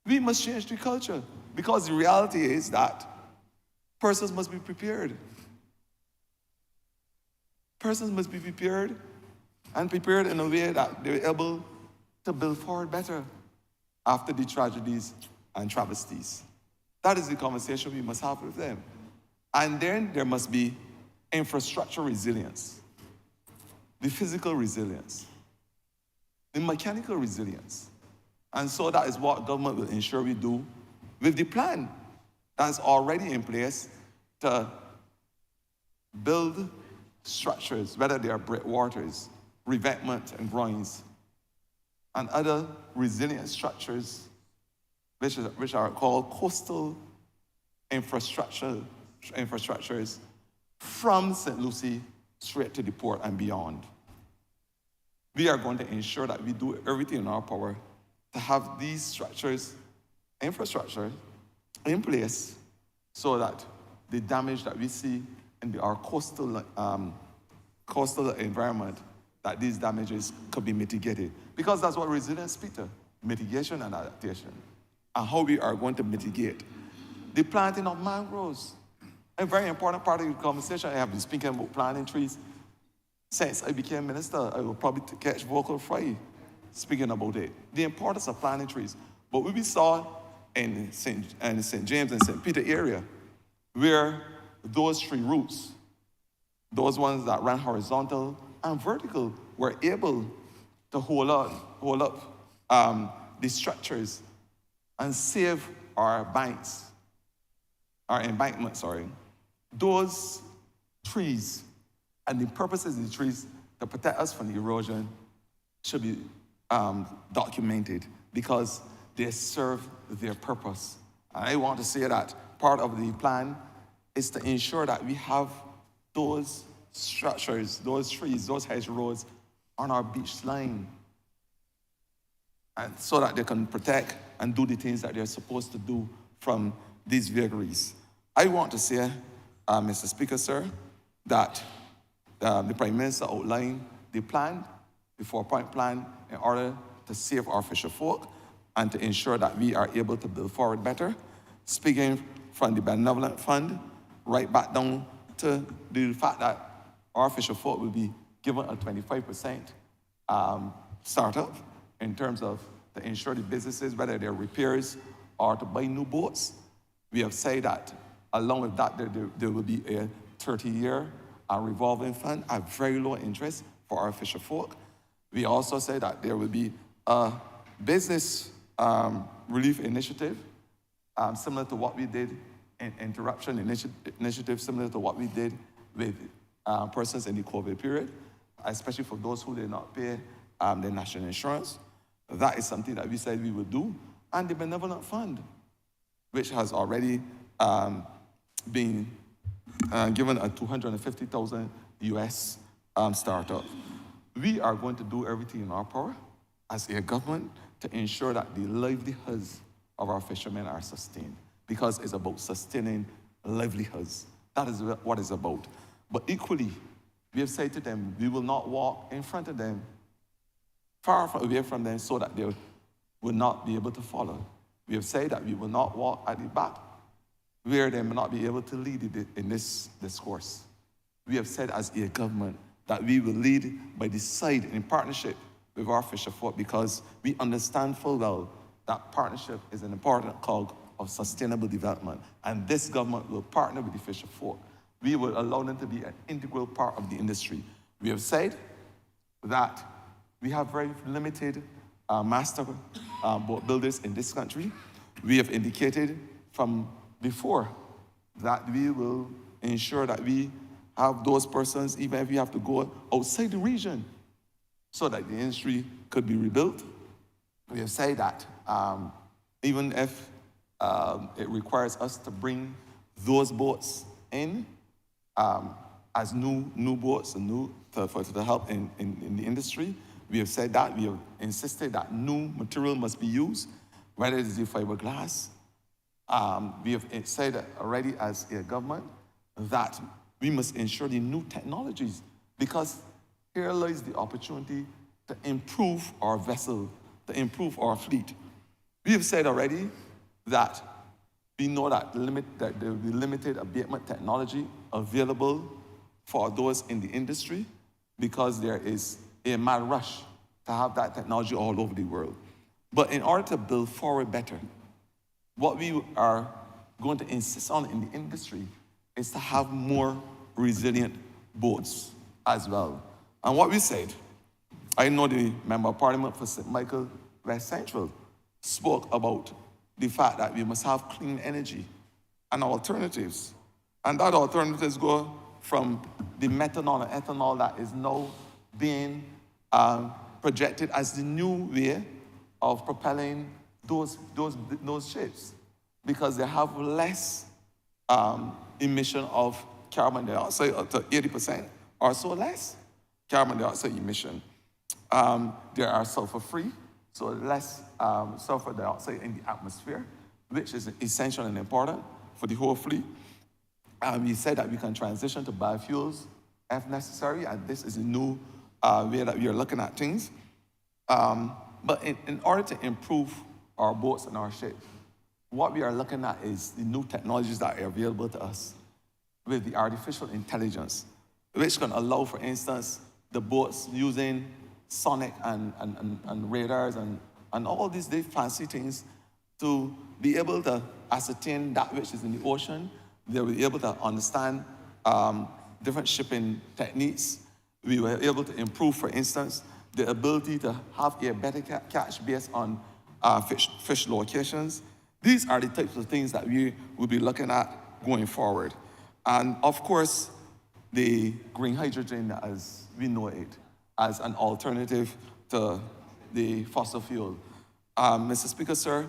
We must change the culture, because the reality is that persons must be prepared. Persons must be prepared, and prepared in a way that they're able to build forward better after the tragedies and travesties. That is the conversation we must have with them. And then there must be infrastructure resilience, the physical resilience, the mechanical resilience. And so that is what government will ensure we do with the plan that's already in place to build structures, whether they are breakwaters, revetment and groins, and other resilient structures which are called coastal infrastructures from St. Lucie straight to the port and beyond. We are going to ensure that we do everything in our power to have these structures, infrastructure, in place so that the damage that we see in our coastal environment, that these damages could be mitigated. Because that's what resilience speaks to, mitigation and adaptation, and how we are going to mitigate. The planting of mangroves, a very important part of the conversation. I have been speaking about planting trees since I became minister. I will probably catch vocal fry speaking about it. The importance of planting trees. But we saw in St. James and St. Peter area, where those tree roots, those ones that ran horizontal and vertical, were able to hold up the structures and save our embankments. Those trees and the purposes of the trees to protect us from the erosion should be documented, because they serve their purpose. And I want to say that part of the plan is to ensure that we have those structures, those trees, those hedgerows on our beach line, and so that they can protect and do the things that they're supposed to do from these vagaries. I want to say, Mr. Speaker, sir, that the Prime Minister outlined the plan, the 4-point plan, in order to save our fisher folk and to ensure that we are able to build forward better. speaking from the benevolent fund right back down to the fact that our fisher folk will be given a 25% startup in terms of to ensure the businesses, whether they're repairs or to buy new boats. We have said that along with that, there will be a 30-year revolving fund at very low interest for our fisher folk. We also say that there will be a business relief initiative similar to what we did in interruption initiative, similar to what we did with persons in the COVID period, especially for those who did not pay their national insurance. That is something that we said we would do. And the benevolent fund, which has already been given a $250,000 US startup. We are going to do everything in our power as a government to ensure that the livelihoods of our fishermen are sustained, because it's about sustaining livelihoods. That is what it's about. But equally, we have said to them, we will not walk in front of them, far away from them, so that they will not be able to follow. We have said that we will not walk at the back, where they may not be able to lead in this discourse. We have said as a government that we will lead by the side in partnership with our fisher folk, because we understand full well that partnership is an important cog of sustainable development. And this government will partner with the fisher folk. We will allow them to be an integral part of the industry. We have said that we have very limited master boat builders in this country. We have indicated from before that we will ensure that we have those persons, even if we have to go outside the region, so that the industry could be rebuilt. We have said that even if it requires us to bring those boats in as new boats and to help in the industry, we have said that. We have insisted that new material must be used, whether it is the fiberglass. We have said already as a government that we must ensure the new technologies, because here lies the opportunity to improve our vessel, to improve our fleet. We have said already that we know that there will be limited abatement technology available for those in the industry, because there is a mad rush to have that technology all over the world. But in order to build forward better, what we are going to insist on in the industry is to have more resilient boats as well. And what we said, I know the Member of Parliament for St. Michael West Central spoke about the fact that we must have clean energy and alternatives. And that alternatives go from the methanol and ethanol that is now being projected as the new way of propelling those ships, because they have less emission of carbon dioxide, up to 80% or so less carbon dioxide emission. They are sulfur-free, so less sulfur dioxide in the atmosphere, which is essential and important for the whole fleet. We said that we can transition to biofuels if necessary, and this is a new way that we are looking at things. But in order to improve our boats and our ships, what we are looking at is the new technologies that are available to us with the artificial intelligence, which can allow, for instance, the boats using sonic and radars and all these fancy things to be able to ascertain that which is in the ocean. They will be able to understand different shipping techniques. We were able to improve, for instance, the ability to have a better catch based on fish locations. These are the types of things that we will be looking at going forward. And of course, the green hydrogen, as we know it, as an alternative to the fossil fuel. Mr. Speaker, sir,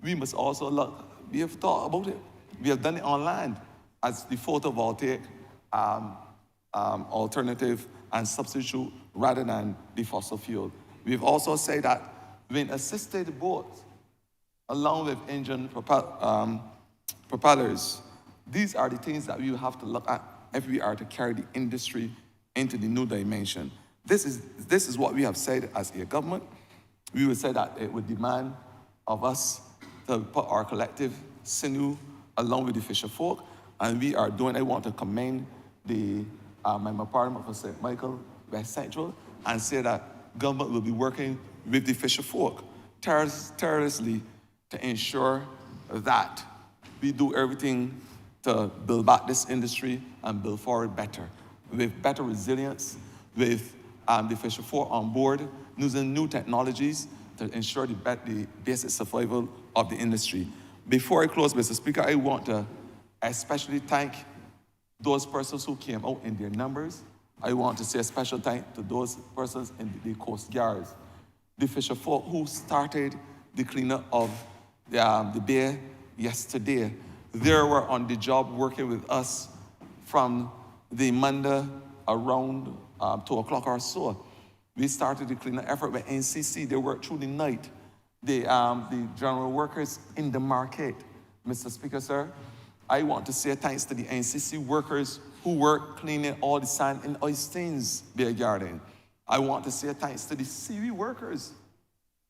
we must also look, we have thought about it. We have done it on land as the photovoltaic alternative and substitute rather than the fossil fuel. We've also said that when assisted boats, along with engine propellers, these are the things that we will have to look at if we are to carry the industry into the new dimension. This is what we have said as a government. We would say that it would demand of us to put our collective sinew along with the fisher folk, and we are doing. I want to commend the Member of Parliament for St. Michael West Central and say that government will be working with the fisher folk tirelessly to ensure that we do everything to build back this industry and build forward better, with better resilience, with the fisher folk on board, using new technologies to ensure the basic survival of the industry. Before I close, Mr. Speaker, I want to especially thank those persons who came out in their numbers. I want to say a special thank to those persons in the Coast Guards, the fisher folk who started the cleanup of the bay yesterday. They were on the job working with us from the Monday around 2 o'clock or so. We started the cleanup effort with NCC. They worked through the night. The general workers in the market. Mr. Speaker, sir, I want to say thanks to the NCC workers who work cleaning all the sand in Oistins Beer Garden. I want to say thanks to the CV workers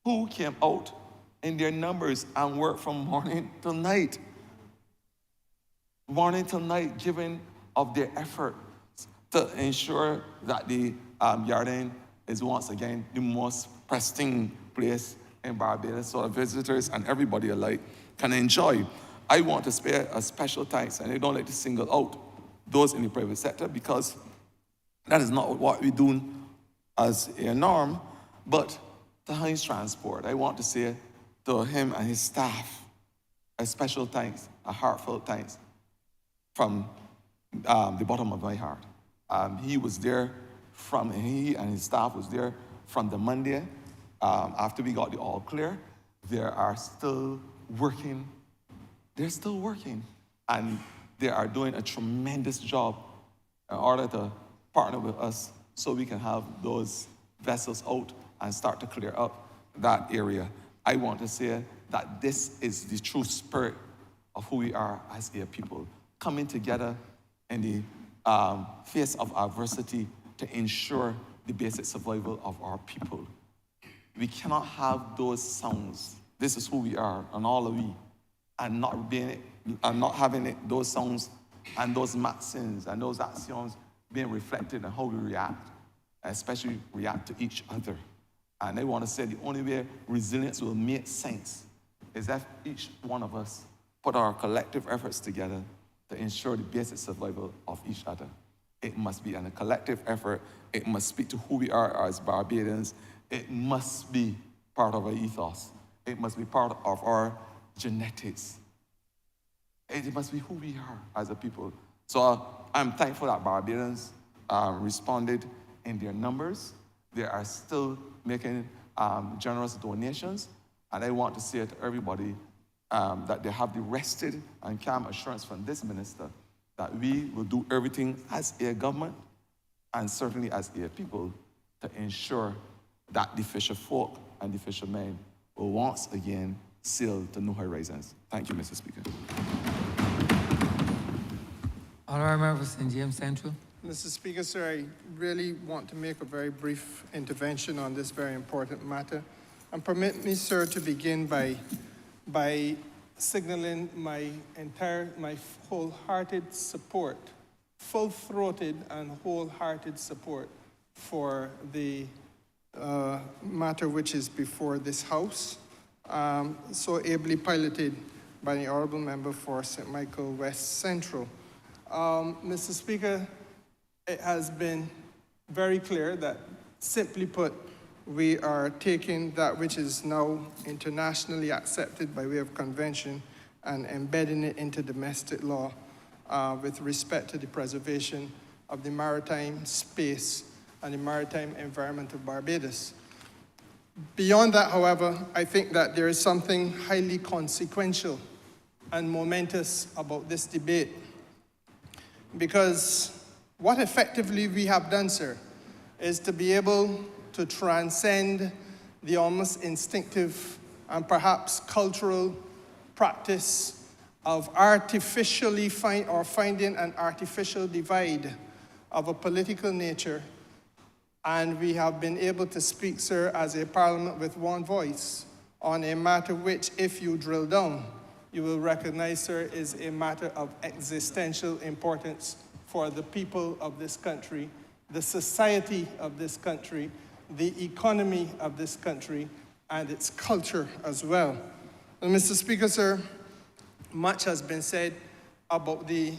who came out in their numbers and worked from morning till night. Morning till night, giving of their effort to ensure that the garden is once again the most pristine place in Barbados so that visitors and everybody alike can enjoy. I want to spare a special thanks, and I don't like to single out those in the private sector because that is not what we do as a norm, but to Heinz Transport. I want to say to him and his staff a special thanks, a heartfelt thanks from the bottom of my heart. He was there he and his staff was there from the Monday after we got the all clear. They are still working. They're still working, and they are doing a tremendous job in order to partner with us so we can have those vessels out and start to clear up that area. I want to say that this is the true spirit of who we are as a people, coming together in the face of adversity to ensure the basic survival of our people. We cannot have those sounds. This is who we are, and all of we, and not having those sounds and those maxims and those actions being reflected in how we react, especially react to each other. And I want to say the only way resilience will make sense is if each one of us put our collective efforts together to ensure the basic survival of each other. It must be a collective effort. It must speak to who we are as Barbadians. It must be part of our ethos. It must be part of our genetics. It must be who we are as a people. So I'm thankful that Barbadians responded in their numbers. They are still making generous donations. And I want to say to everybody that they have the rested and calm assurance from this minister that we will do everything as a government and certainly as a people to ensure that the fisher folk and the fishermen will once again sail to new horizons. Thank you, Mr. Speaker. Honourable Member for St. James Central. Mr. Speaker, sir, I really want to make a very brief intervention on this very important matter. And permit me, sir, to begin by signaling my wholehearted support, full-throated and wholehearted support for the matter which is before this House, so ably piloted by the Honourable Member for St. Michael West Central. Mr. Speaker, it has been very clear that, simply put, we are taking that which is now internationally accepted by way of convention and embedding it into domestic law with respect to the preservation of the maritime space and the maritime environment of Barbados. Beyond that, however, I think that there is something highly consequential and momentous about this debate, because what effectively we have done, sir, is to be able to transcend the almost instinctive and perhaps cultural practice of finding an artificial divide of a political nature. And we have been able to speak, sir, as a parliament with one voice on a matter which, if you drill down, you will recognize, sir, is a matter of existential importance for the people of this country, the society of this country, the economy of this country, and its culture as well. And Mr. Speaker, sir, much has been said about the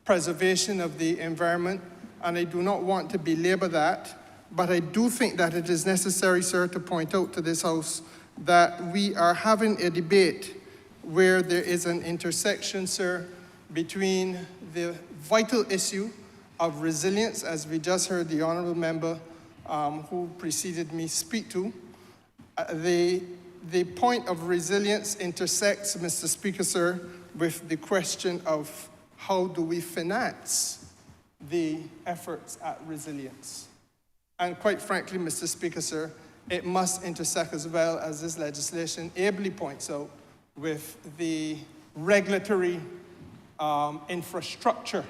preservation of the environment, and I do not want to belabor that, but I do think that it is necessary, sir, to point out to this House that we are having a debate where there is an intersection, sir, between the vital issue of resilience, as we just heard the Honourable Member who preceded me speak to. The point of resilience intersects, Mr. Speaker, sir, with the question of how do we finance the efforts at resilience. And quite frankly, Mr. Speaker, sir, it must intersect as well, as this legislation ably points out, with the regulatory infrastructure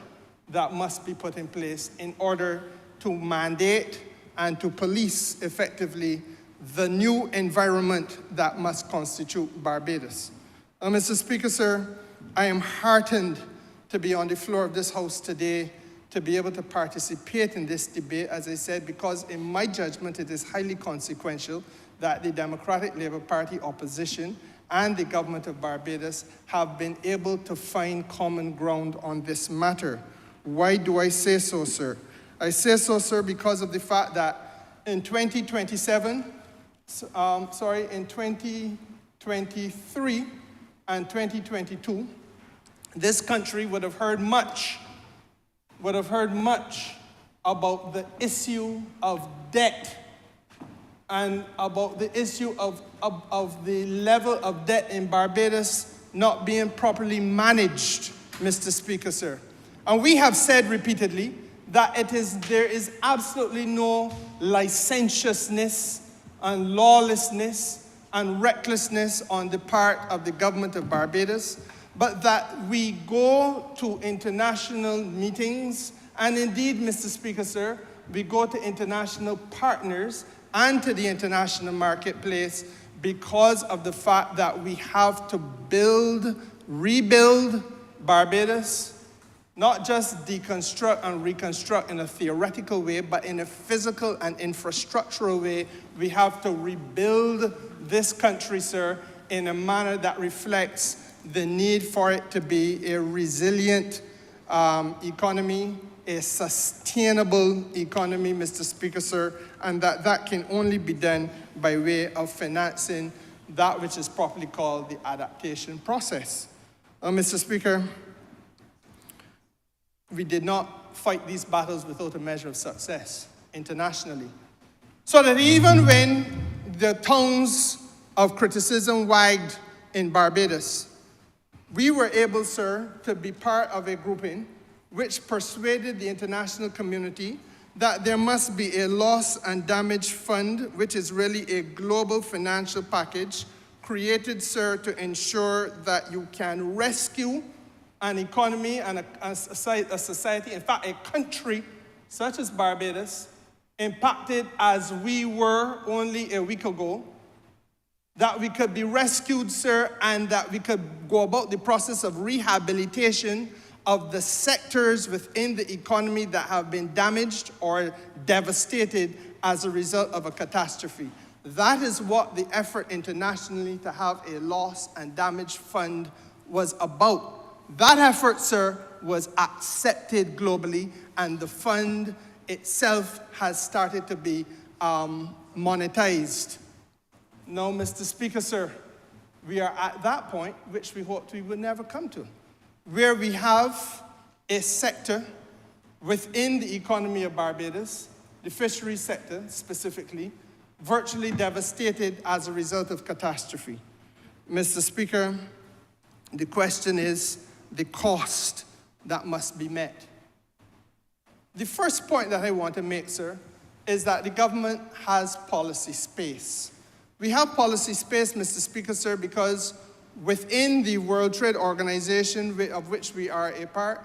that must be put in place in order to mandate and to police effectively the new environment that must constitute Barbados. Mr. Speaker, sir, I am heartened to be on the floor of this House today, to be able to participate in this debate, as I said, because in my judgment, it is highly consequential that the Democratic Labour Party opposition and the government of Barbados have been able to find common ground on this matter. Why do I say so, sir? I say so, sir, because of the fact that in 2023 and 2022, this country would have heard much about the issue of debt and about the issue of the level of debt in Barbados not being properly managed, Mr. Speaker, sir. And we have said repeatedly that there is absolutely no licentiousness and lawlessness and recklessness on the part of the government of Barbados, but that we go to international meetings, and indeed, Mr. Speaker, sir, we go to international partners and to the international marketplace because of the fact that we have to rebuild Barbados, not just deconstruct and reconstruct in a theoretical way, but in a physical and infrastructural way. We have to rebuild this country, sir, in a manner that reflects the need for it to be a resilient economy, a sustainable economy, Mr. Speaker, sir, and that can only be done by way of financing that which is properly called the adaptation process. Mr. Speaker, we did not fight these battles without a measure of success internationally. So that even when the tongues of criticism wagged in Barbados, we were able, sir, to be part of a grouping which persuaded the international community that there must be a loss and damage fund, which is really a global financial package created, sir, to ensure that you can rescue an economy and a society, in fact, a country such as Barbados, impacted as we were only a week ago, that we could be rescued, sir, and that we could go about the process of rehabilitation of the sectors within the economy that have been damaged or devastated as a result of a catastrophe. That is what the effort internationally to have a loss and damage fund was about. That effort, sir, was accepted globally, and the fund itself has started to be monetized. Now, Mr. Speaker, sir, we are at that point which we hoped we would never come to, where we have a sector within the economy of Barbados, the fisheries sector specifically, virtually devastated as a result of catastrophe. Mr. Speaker, the question is the cost that must be met. The first point that I want to make, sir, is that the government has policy space. We have policy space, Mr. Speaker, sir, because within the World Trade Organization, of which we are a part,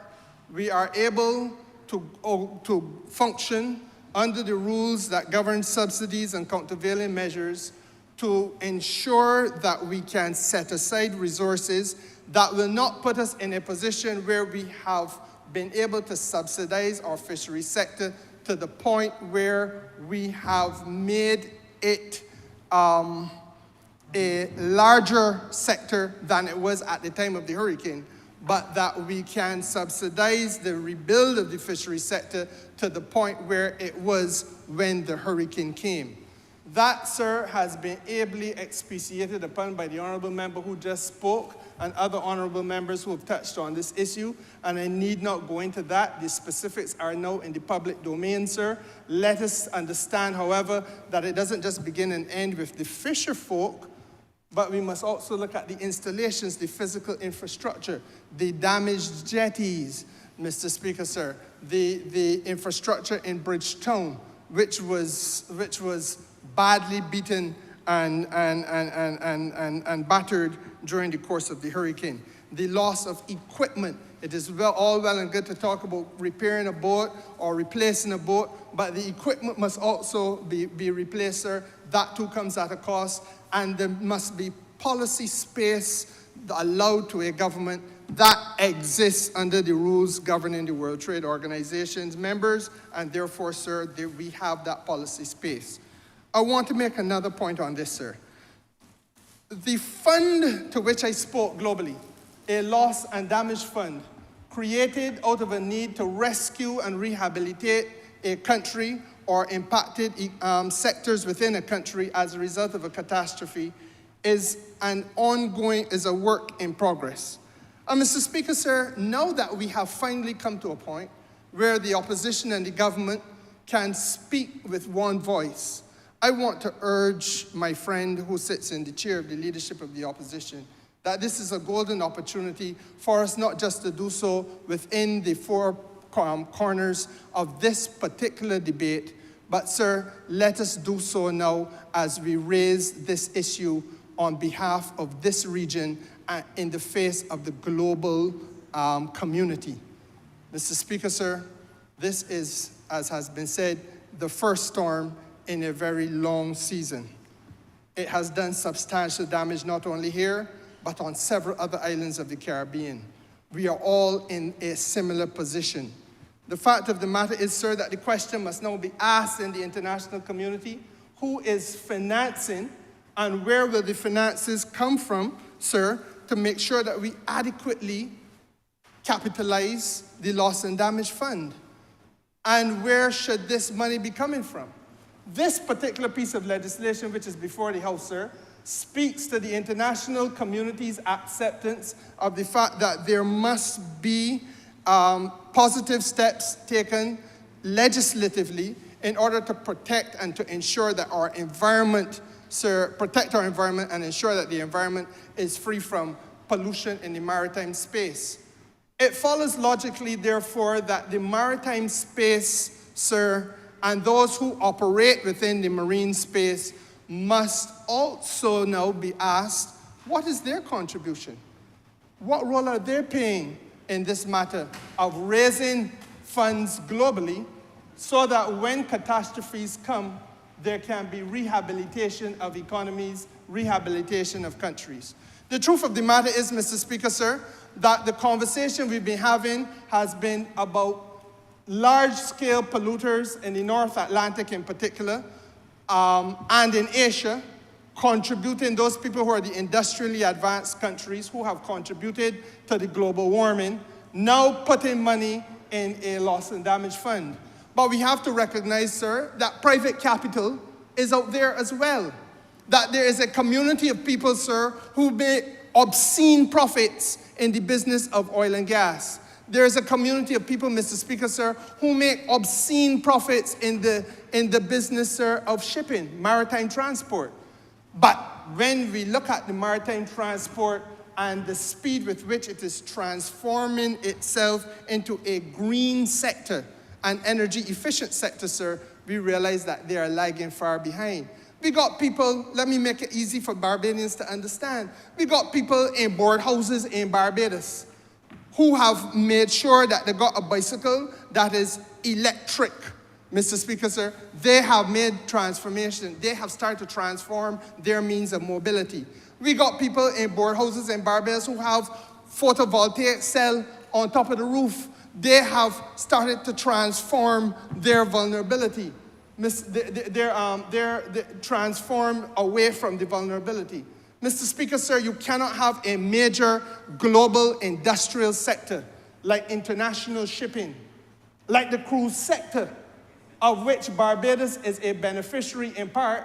we are able to function under the rules that govern subsidies and countervailing measures to ensure that we can set aside resources that will not put us in a position where we have been able to subsidize our fishery sector to the point where we have made it a larger sector than it was at the time of the hurricane, but that we can subsidize the rebuild of the fishery sector to the point where it was when the hurricane came. That, sir, has been ably expatiated upon by the honourable member who just spoke and other honourable members who have touched on this issue, and I need not go into that. The specifics are now in the public domain, sir. Let us understand, however, that it doesn't just begin and end with the fisher folk, but we must also look at the installations, the physical infrastructure, the damaged jetties, Mr. Speaker, sir, the infrastructure in Bridgetown, which was badly beaten and battered during the course of the hurricane. The loss of equipment. It is all well and good to talk about repairing a boat or replacing a boat, but the equipment must also be replaced, sir. That too comes at a cost, and there must be policy space allowed to a government that exists under the rules governing the World Trade Organization's members, and therefore, sir, we have that policy space. I want to make another point on this, sir. The fund to which I spoke globally, a loss and damage fund, created out of a need to rescue and rehabilitate a country or impacted sectors within a country as a result of a catastrophe, is a work in progress. And Mr. Speaker, sir, now that we have finally come to a point where the opposition and the government can speak with one voice, I want to urge my friend who sits in the chair of the leadership of the opposition that this is a golden opportunity for us not just to do so within the four corners of this particular debate, but, sir, let us do so now as we raise this issue on behalf of this region and in the face of the global community. Mr. Speaker, sir, this is, as has been said, the first storm in a very long season. It has done substantial damage not only here, but on several other islands of the Caribbean. We are all in a similar position. The fact of the matter is, sir, that the question must now be asked in the international community: who is financing and where will the finances come from, sir, to make sure that we adequately capitalize the loss and damage fund? And where should this money be coming from? This particular piece of legislation, which is before the House, sir, speaks to the international community's acceptance of the fact that there must be positive steps taken legislatively in order to protect and to ensure that our environment, sir, protect our environment and ensure that the environment is free from pollution in the maritime space. It follows logically, therefore, that the maritime space, sir, and those who operate within the marine space must also now be asked, what is their contribution? What role are they playing in this matter of raising funds globally so that when catastrophes come, there can be rehabilitation of economies, rehabilitation of countries? The truth of the matter is, Mr. Speaker, sir, that the conversation we've been having has been about large-scale polluters in the North Atlantic in particular, and in Asia, contributing, those people who are the industrially advanced countries who have contributed to the global warming, now putting money in a loss and damage fund. But we have to recognize, sir, that private capital is out there as well. That there is a community of people, sir, who make obscene profits in the business of oil and gas. There is a community of people, Mr. Speaker, sir, who make obscene profits in the business, sir, of shipping, maritime transport. But when we look at the maritime transport and the speed with which it is transforming itself into a green sector, an energy efficient sector, sir, we realize that they are lagging far behind. We got people, let me make it easy for Barbadians to understand. We got people in board houses in Barbados who have made sure that they got a bicycle that is electric, Mr. Speaker, sir, they have made transformation. They have started to transform their means of mobility. We got people in board houses in Barbados who have photovoltaic cell on top of the roof. They have started to transform their vulnerability. They're transformed away from the vulnerability. Mr. Speaker, sir, you cannot have a major global industrial sector like international shipping, like the cruise sector, of which Barbados is a beneficiary in part,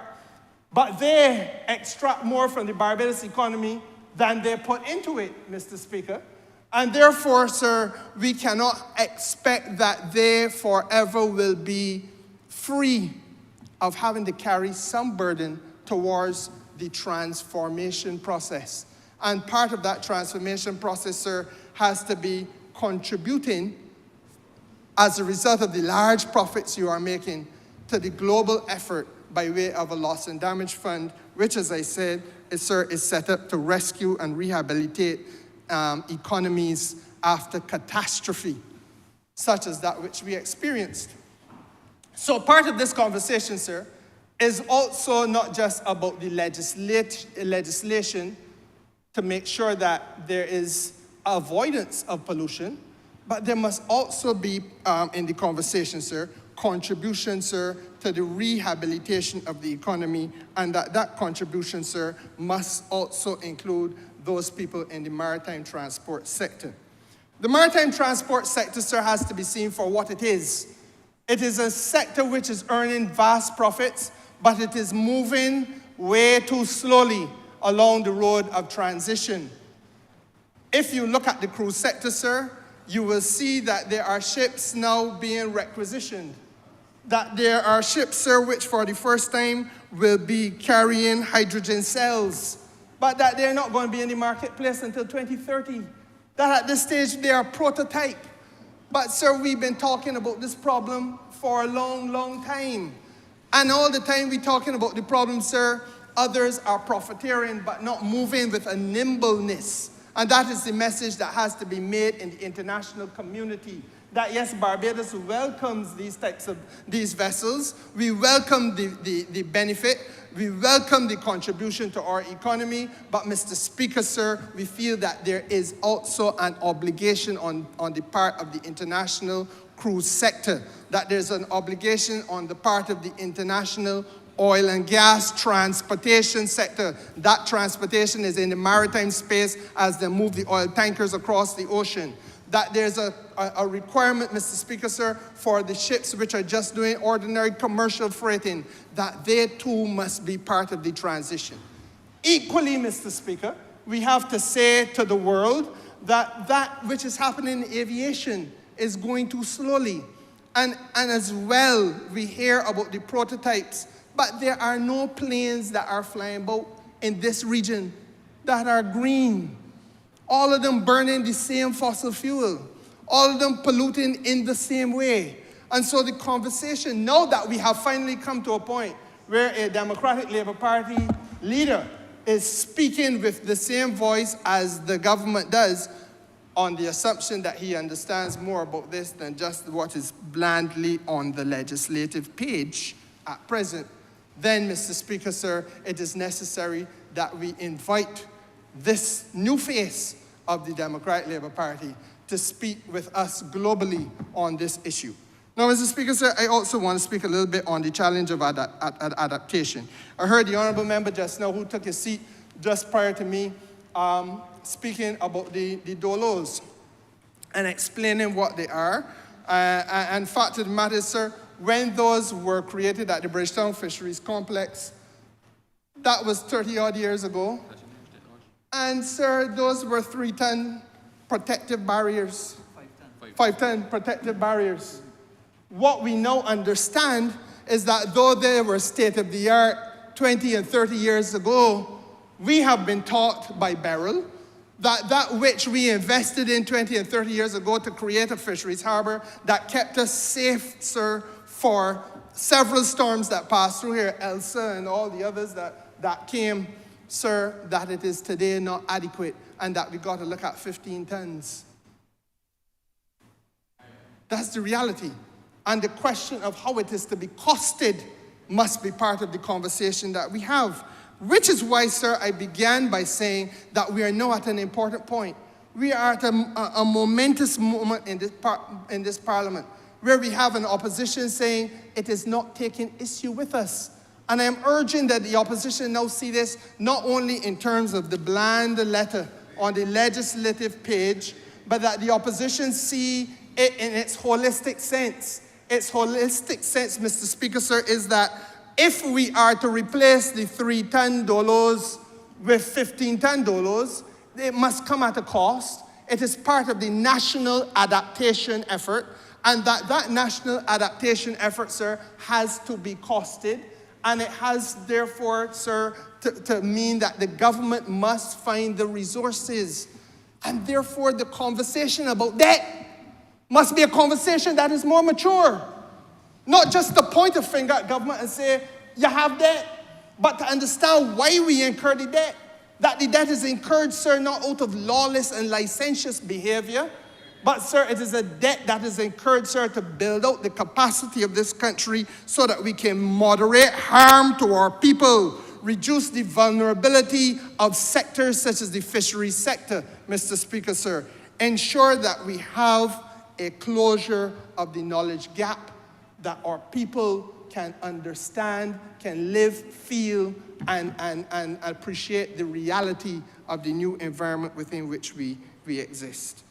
but they extract more from the Barbados economy than they put into it, Mr. Speaker. And therefore, sir, we cannot expect that they forever will be free of having to carry some burden towards the transformation process. And part of that transformation process, sir, has to be contributing as a result of the large profits you are making to the global effort by way of a loss and damage fund, which, as I said, is set up to rescue and rehabilitate economies after catastrophe, such as that which we experienced. So part of this conversation, sir, is also not just about the legislation to make sure that there is avoidance of pollution, but there must also be, in the conversation, sir, contribution, sir, to the rehabilitation of the economy, and that contribution, sir, must also include those people in the maritime transport sector. The maritime transport sector, sir, has to be seen for what it is. It is a sector which is earning vast profits, but it is moving way too slowly along the road of transition. If you look at the cruise sector, sir, you will see that there are ships now being requisitioned. That there are ships, sir, which for the first time will be carrying hydrogen cells, but that they're not going to be in the marketplace until 2030. That at this stage they are prototype. But, sir, we've been talking about this problem for a long, long time. And all the time we're talking about the problem, sir, others are profiteering but not moving with a nimbleness. And that is the message that has to be made in the international community. That yes, Barbados welcomes these vessels. We welcome the benefit. We welcome the contribution to our economy. But Mr. Speaker, sir, we feel that there is also an obligation on the part of the international cruise sector. That there's an obligation on the part of the international oil and gas transportation sector. That transportation is in the maritime space as they move the oil tankers across the ocean. That there's a requirement, Mr. Speaker, sir, for the ships which are just doing ordinary commercial freighting, that they too must be part of the transition. Equally, Mr. Speaker, we have to say to the world that that which is happening in aviation is going too slowly. And as well, we hear about the prototypes, but there are no planes that are flying about in this region that are green. All of them burning the same fossil fuel. All of them polluting in the same way. And so the conversation, now that we have finally come to a point where a Democratic Labour Party leader is speaking with the same voice as the government does, on the assumption that he understands more about this than just what is blandly on the legislative page at present, then, Mr. Speaker, sir, it is necessary that we invite this new face of the Democratic Labour Party to speak with us globally on this issue. Now, Mr. Speaker, sir, I also want to speak a little bit on the challenge of adaptation. I heard the Honourable member just now who took his seat just prior to me speaking about the dolos and explaining what they are. And fact of the matter is, sir, when those were created at the Bridgetown Fisheries Complex, that was 30-odd years ago. And, sir, those were 3-ton protective barriers. 5-ton protective barriers. What we now understand is that though they were state-of-the-art 20 and 30 years ago, we have been taught by Beryl that which we invested in 20 and 30 years ago to create a fisheries harbor that kept us safe, sir, for several storms that passed through here, Elsa and all the others that came, sir, that it is today not adequate and that we got to look at 15 tons. That's the reality. And the question of how it is to be costed must be part of the conversation that we have. Which is why, sir, I began by saying that we are now at an important point. We are at a momentous moment in this parliament where we have an opposition saying it is not taking issue with us. And I am urging that the opposition now see this not only in terms of the bland letter on the legislative page, but that the opposition see it in its holistic sense. Its holistic sense, Mr. Speaker, sir, is that if we are to replace the 3-ton dolos with 15-ton dolos, it must come at a cost. It is part of the national adaptation effort, and that national adaptation effort, sir, has to be costed, and it has, therefore, sir, to mean that the government must find the resources. And therefore, the conversation about debt must be a conversation that is more mature. Not just to point a finger at government and say, you have debt, but to understand why we incur the debt. That the debt is incurred, sir, not out of lawless and licentious behavior, but, sir, it is a debt that is incurred, sir, to build out the capacity of this country so that we can moderate harm to our people, reduce the vulnerability of sectors such as the fisheries sector, Mr. Speaker, sir. Ensure that we have a closure of the knowledge gap, that our people can understand, can live, feel, and appreciate the reality of the new environment within which we exist.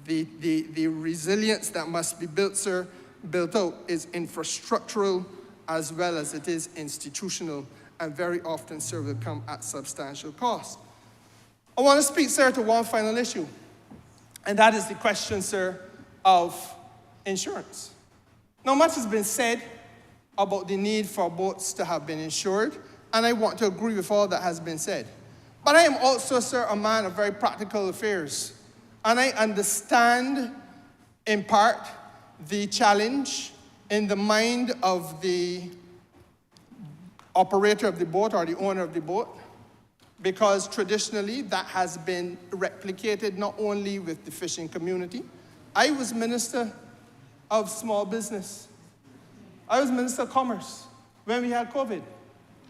The resilience that must be built, sir, built out is infrastructural as well as it is institutional, and very often, sir, will come at substantial cost. I want to speak, sir, to one final issue, and that is the question, sir, of insurance. Now, much has been said about the need for boats to have been insured, and I want to agree with all that has been said. But I am also, sir, a man of very practical affairs, and I understand, in part, the challenge in the mind of the operator of the boat or the owner of the boat, because traditionally that has been replicated not only with the fishing community. I was Minister of Small Business. I was Minister of Commerce when we had COVID.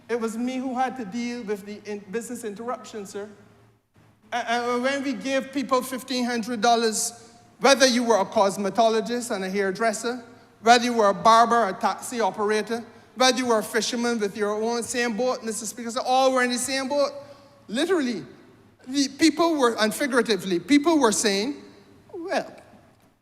It was me who had to deal with the business interruption, sir. And when we gave people $1,500, whether you were a cosmetologist and a hairdresser, whether you were a barber, a taxi operator, whether you were a fisherman with your own same boat, Mr. Speaker, so all were in the same boat. Literally, the people were, and figuratively, people were saying, well,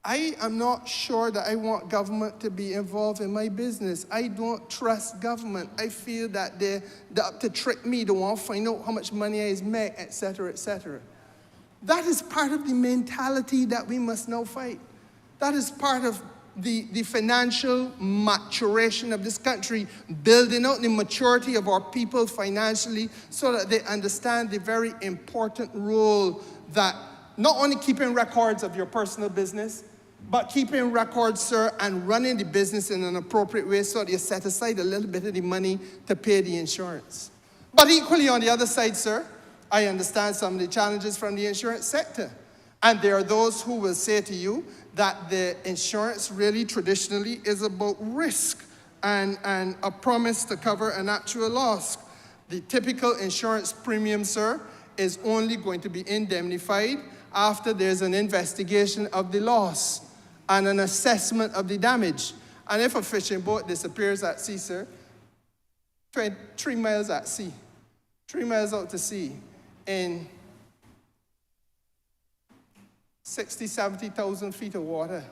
I am not sure that I want government to be involved in my business. I don't trust government. I feel that they're up to trick me. They want to find out how much money I make, etc., etc. That is part of the mentality that we must now fight. That is part of the financial maturation of this country, building out the maturity of our people financially so that they understand the very important role that not only keeping records of your personal business, but keeping records, sir, and running the business in an appropriate way so that you set aside a little bit of the money to pay the insurance. But equally on the other side, sir, I understand some of the challenges from the insurance sector. And there are those who will say to you that the insurance really traditionally is about risk and a promise to cover an actual loss. The typical insurance premium, sir, is only going to be indemnified after there's an investigation of the loss and an assessment of the damage. And if a fishing boat disappears at sea, sir, 3 miles at sea, 3 miles out to sea, in 60, 70,000 feet of water,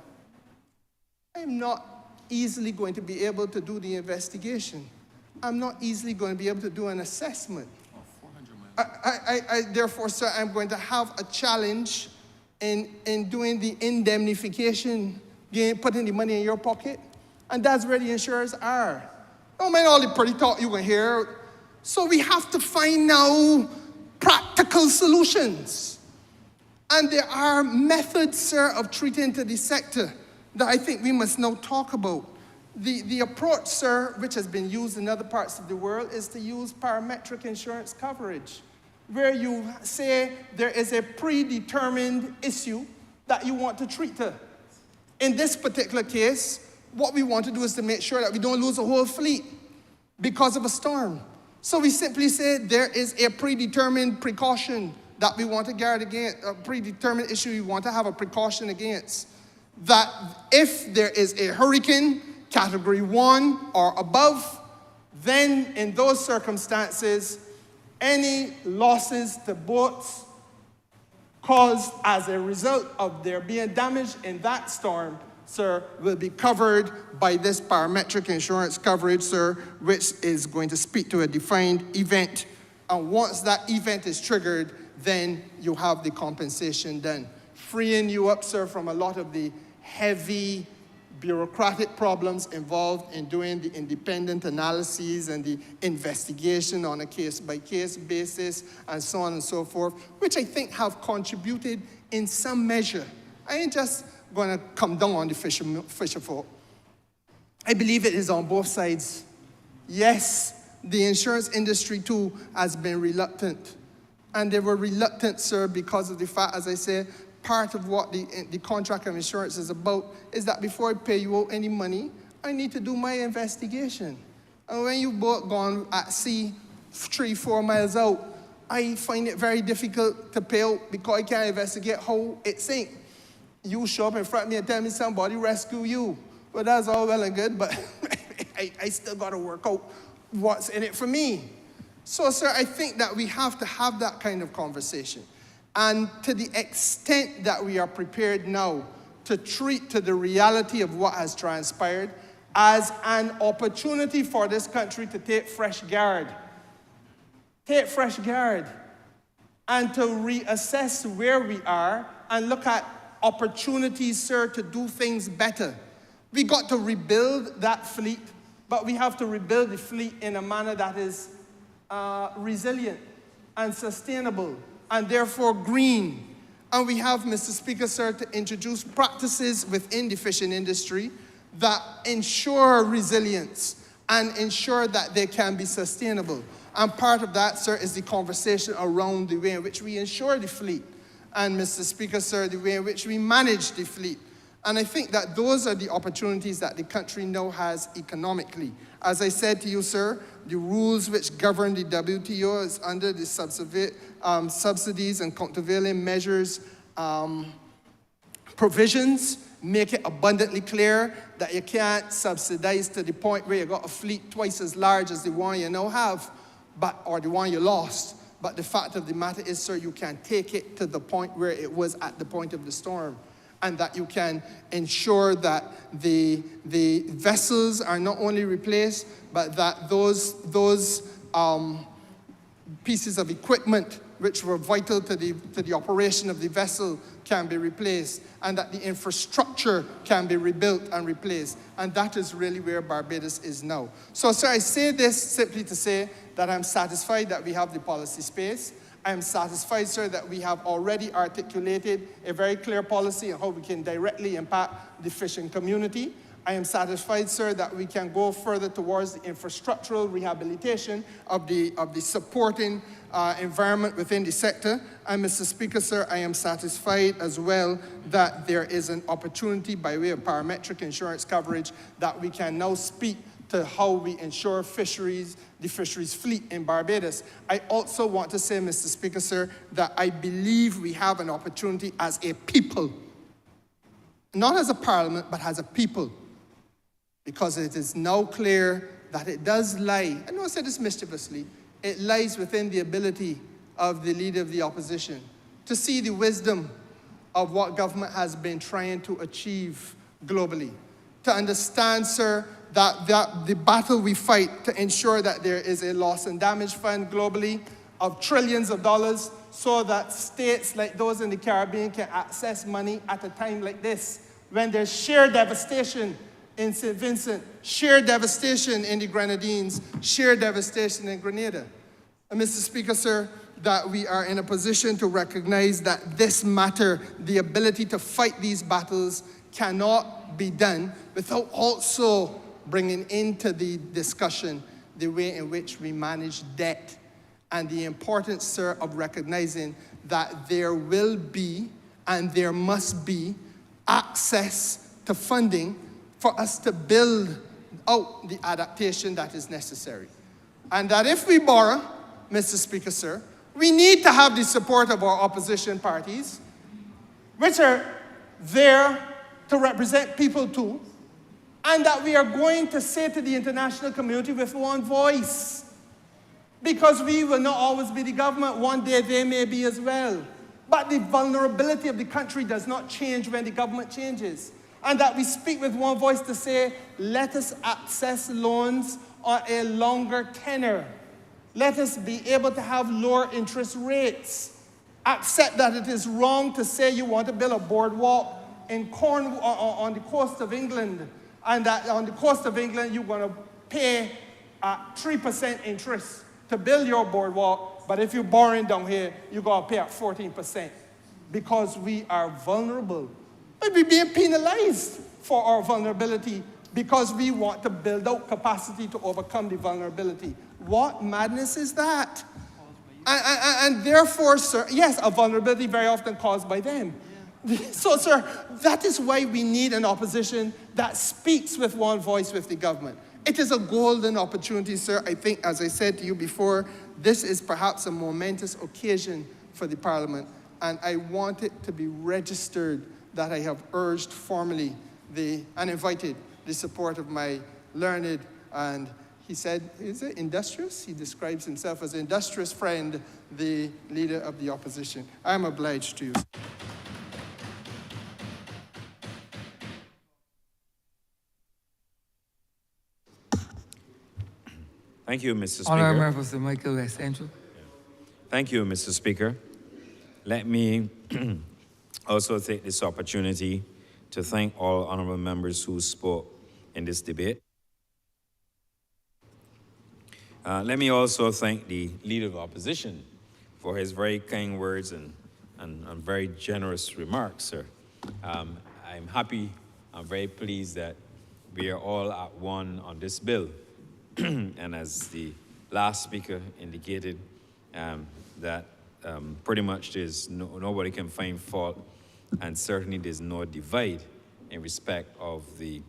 I am not easily going to be able to do the investigation. I'm not easily going to be able to do an assessment. Therefore, sir, I'm going to have a challenge in doing the indemnification, putting the money in your pocket. And that's where the insurers are. Don't mind all the pretty talk you can hear. So we have to find now practical solutions. And there are methods, sir, of treating to the sector that I think we must now talk about. The approach, sir, which has been used in other parts of the world, is to use parametric insurance coverage, where you say there is a predetermined issue that you want to treat to. In this particular case, what we want to do is to make sure that we don't lose a whole fleet because of a storm. So we simply say there is a predetermined precaution that we want to guard against, a predetermined issue we want to have a precaution against. That if there is a hurricane, category 1 or above, then in those circumstances, any losses to boats caused as a result of there being damage in that storm, sir, will be covered by this parametric insurance coverage, sir, which is going to speak to a defined event. And once that event is triggered, then you have the compensation done, freeing you up, sir, from a lot of the heavy bureaucratic problems involved in doing the independent analyses and the investigation on a case-by-case basis and so on and so forth, which I think have contributed in some measure. I ain't just going to come down on the fisher folk. I believe it is on both sides. Yes, the insurance industry too has been reluctant. And they were reluctant, sir, because of the fact, as I said, part of what the contract of insurance is about is that before I pay you out any money, I need to do my investigation. And when you boat gone at sea 3-4 miles out, I find it very difficult to pay out because I can't investigate how it sank. You show up in front of me and tell me somebody rescue you. Well, that's all well and good, but I still got to work out what's in it for me. So, sir, I think that we have to have that kind of conversation. And to the extent that we are prepared now to treat to the reality of what has transpired as an opportunity for this country to take fresh guard. Take fresh guard. And to reassess where we are and look at opportunities, sir, to do things better. We got to rebuild that fleet, but we have to rebuild the fleet in a manner that is resilient and sustainable and therefore green. And we have, Mr. Speaker, sir, to introduce practices within the fishing industry that ensure resilience and ensure that they can be sustainable. And part of that, sir, is the conversation around the way in which we insure the fleet. And, Mr. Speaker, sir, the way in which we manage the fleet. And I think that those are the opportunities that the country now has economically. As I said to you, sir, the rules which govern the WTO is under the subsidies and countervailing measures provisions make it abundantly clear that you can't subsidize to the point where you got a fleet twice as large as the one you now have, or the one you lost. But the fact of the matter is, sir, you can take it to the point where it was at the point of the storm, and that you can ensure that the vessels are not only replaced, but that those pieces of equipment which were vital to the operation of the vessel can be replaced, and that the infrastructure can be rebuilt and replaced. And that is really where Barbados is now. So, sir, I say this simply to say that I'm satisfied that we have the policy space. I am satisfied, sir, that we have already articulated a very clear policy on how we can directly impact the fishing community. I am satisfied, sir, that we can go further towards the infrastructural rehabilitation of the supporting environment within the sector. And, Mr. Speaker, sir, I am satisfied as well that there is an opportunity by way of parametric insurance coverage that we can now speak to how we ensure the fisheries fleet in Barbados. I also want to say, Mr. Speaker, sir, that I believe we have an opportunity as a people, not as a parliament, but as a people, because it is now clear that it does lie, I know I said this mischievously, it lies within the ability of the leader of the opposition to see the wisdom of what government has been trying to achieve globally, to understand, sir, that the battle we fight to ensure that there is a loss and damage fund globally of trillions of dollars so that states like those in the Caribbean can access money at a time like this, when there's sheer devastation in St. Vincent, sheer devastation in the Grenadines, sheer devastation in Grenada. And, Mr. Speaker, sir, that we are in a position to recognize that this matter, the ability to fight these battles, cannot be done without also bringing into the discussion the way in which we manage debt and the importance, sir, of recognizing that there will be and there must be access to funding for us to build out the adaptation that is necessary. And that if we borrow, Mr. Speaker, sir, we need to have the support of our opposition parties, which are there to represent people too, and that we are going to say to the international community with one voice. Because we will not always be the government. One day they may be as well. But the vulnerability of the country does not change when the government changes. And that we speak with one voice to say, let us access loans on a longer tenor. Let us be able to have lower interest rates. Accept that it is wrong to say you want to build a boardwalk in Cornwall, on the coast of England, and that on the coast of England you're going to pay 3% interest to build your boardwalk, but if you're borrowing down here, you're going to pay at 14% because we are vulnerable. We're being penalized for our vulnerability because we want to build out capacity to overcome the vulnerability. What madness is that? And therefore, sir, yes, a vulnerability very often caused by them. So, sir, that is why we need an opposition that speaks with one voice with the government. It is a golden opportunity, sir. I think, as I said to you before, this is perhaps a momentous occasion for the Parliament, and I want it to be registered that I have urged formally and invited the support of my learned and, he said, is it industrious? He describes himself as an industrious friend, the leader of the opposition. I'm obliged to you. Thank you, Mr. Speaker. Honourable Member for Michael West Central. Thank you, Mr. Speaker. Let me also take this opportunity to thank all honourable members who spoke in this debate. Let me also thank the Leader of the Opposition for his very kind words and very generous remarks, sir. I'm happy, I'm very pleased that we are all at one on this bill. And as the last speaker indicated, that pretty much nobody can find fault, and certainly there's no divide in respect of the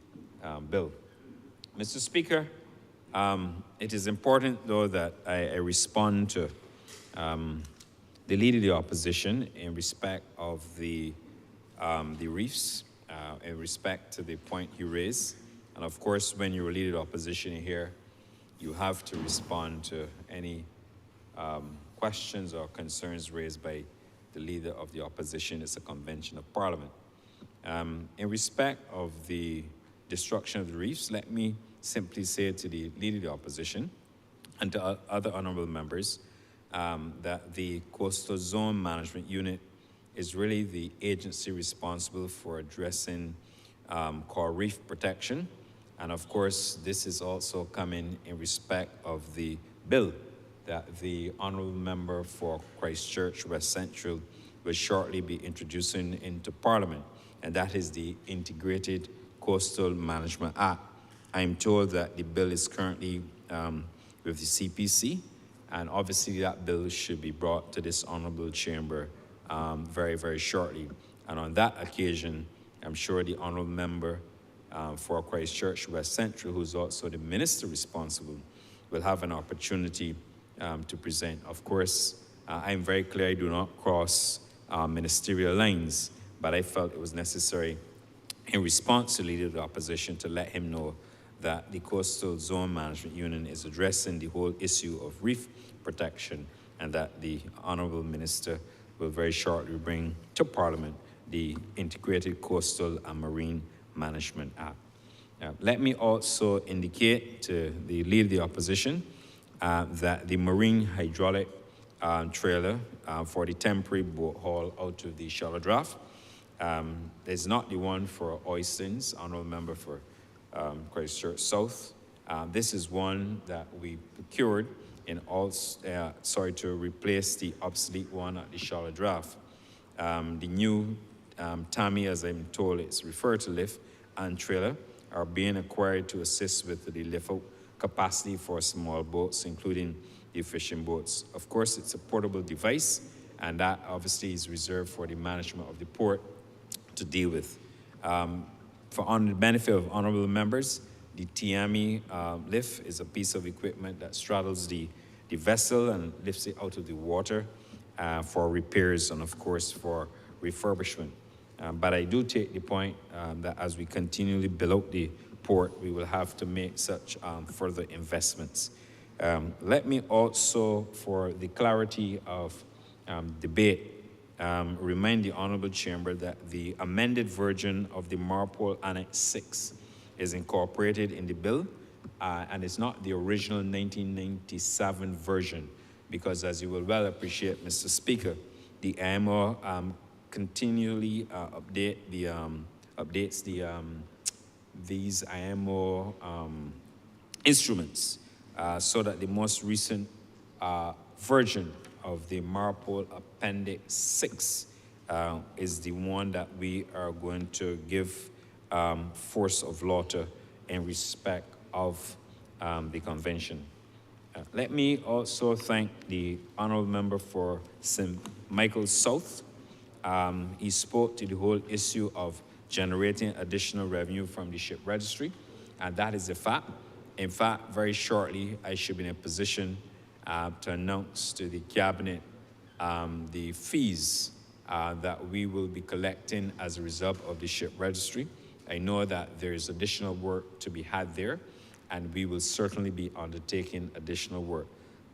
bill. Mr. Speaker, it is important, though, that I respond to the Leader of the Opposition in respect of the reefs, in respect to the point he raised. And of course, when you're a Leader of the Opposition here, you have to respond to any questions or concerns raised by the Leader of the Opposition. It's a convention of Parliament. In respect of the destruction of the reefs, let me simply say to the Leader of the Opposition and to other honourable members that the Coastal Zone Management Unit is really the agency responsible for addressing coral reef protection. And of course, this is also coming in respect of the bill that the Honourable Member for Christchurch West Central will shortly be introducing into Parliament, and that is the Integrated Coastal Management Act. I'm told that the bill is currently with the CPC, and obviously that bill should be brought to this Honourable Chamber very, very shortly. And on that occasion, I'm sure the Honourable Member for Christchurch West Central, who's also the minister responsible, will have an opportunity to present. Of course, I'm very clear I do not cross ministerial lines, but I felt it was necessary in response to the Leader of the Opposition to let him know that the Coastal Zone Management Union is addressing the whole issue of reef protection, and that the Honourable Minister will very shortly bring to Parliament the Integrated Coastal and Marine Management Act. Let me also indicate to the Leader of the Opposition that the marine hydraulic trailer for the temporary boat haul out of the shallow draft is not the one for Oystons, Honourable Member for Christchurch South. This is one that we procured to replace the obsolete one at the shallow draft. The new Tammy, as I'm told, it's referred to lift and trailer, are being acquired to assist with the lift-out capacity for small boats, including the fishing boats. Of course, it's a portable device, and that obviously is reserved for the management of the port to deal with. on the benefit of honorable members, the Tiami lift is a piece of equipment that straddles the vessel and lifts it out of the water for repairs and, of course, for refurbishment. But I do take the point that as we continually build out the port, we will have to make such further investments. Let me also, for the clarity of debate, remind the Honourable Chamber that the amended version of the Marpole Annex 6 is incorporated in the bill, and it's not the original 1997 version, because as you will well appreciate, Mr. Speaker, the IMO continually updates these IMO instruments so that the most recent version of the Marpole Appendix 6 is the one that we are going to give force of law to in respect of the convention. Let me also thank the honourable member for St. Michael's South. He spoke to the whole issue of generating additional revenue from the ship registry, and that is a fact. In fact, very shortly, I should be in a position to announce to the cabinet the fees that we will be collecting as a result of the ship registry. I know that there is additional work to be had there, and we will certainly be undertaking additional work.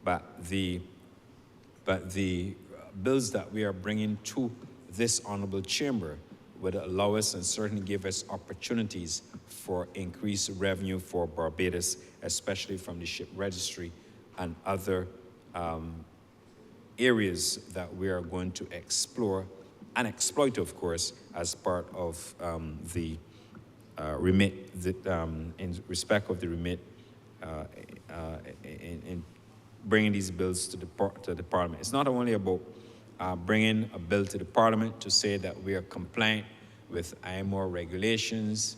But the bills that we are bringing to this honourable chamber would allow us and certainly give us opportunities for increased revenue for Barbados, especially from the ship registry and other areas that we are going to explore and exploit, of course, as part of the remit, in respect of the remit, in bringing these bills to the Parliament. It's not only about bringing a bill to the Parliament to say that we are compliant with IMO regulations.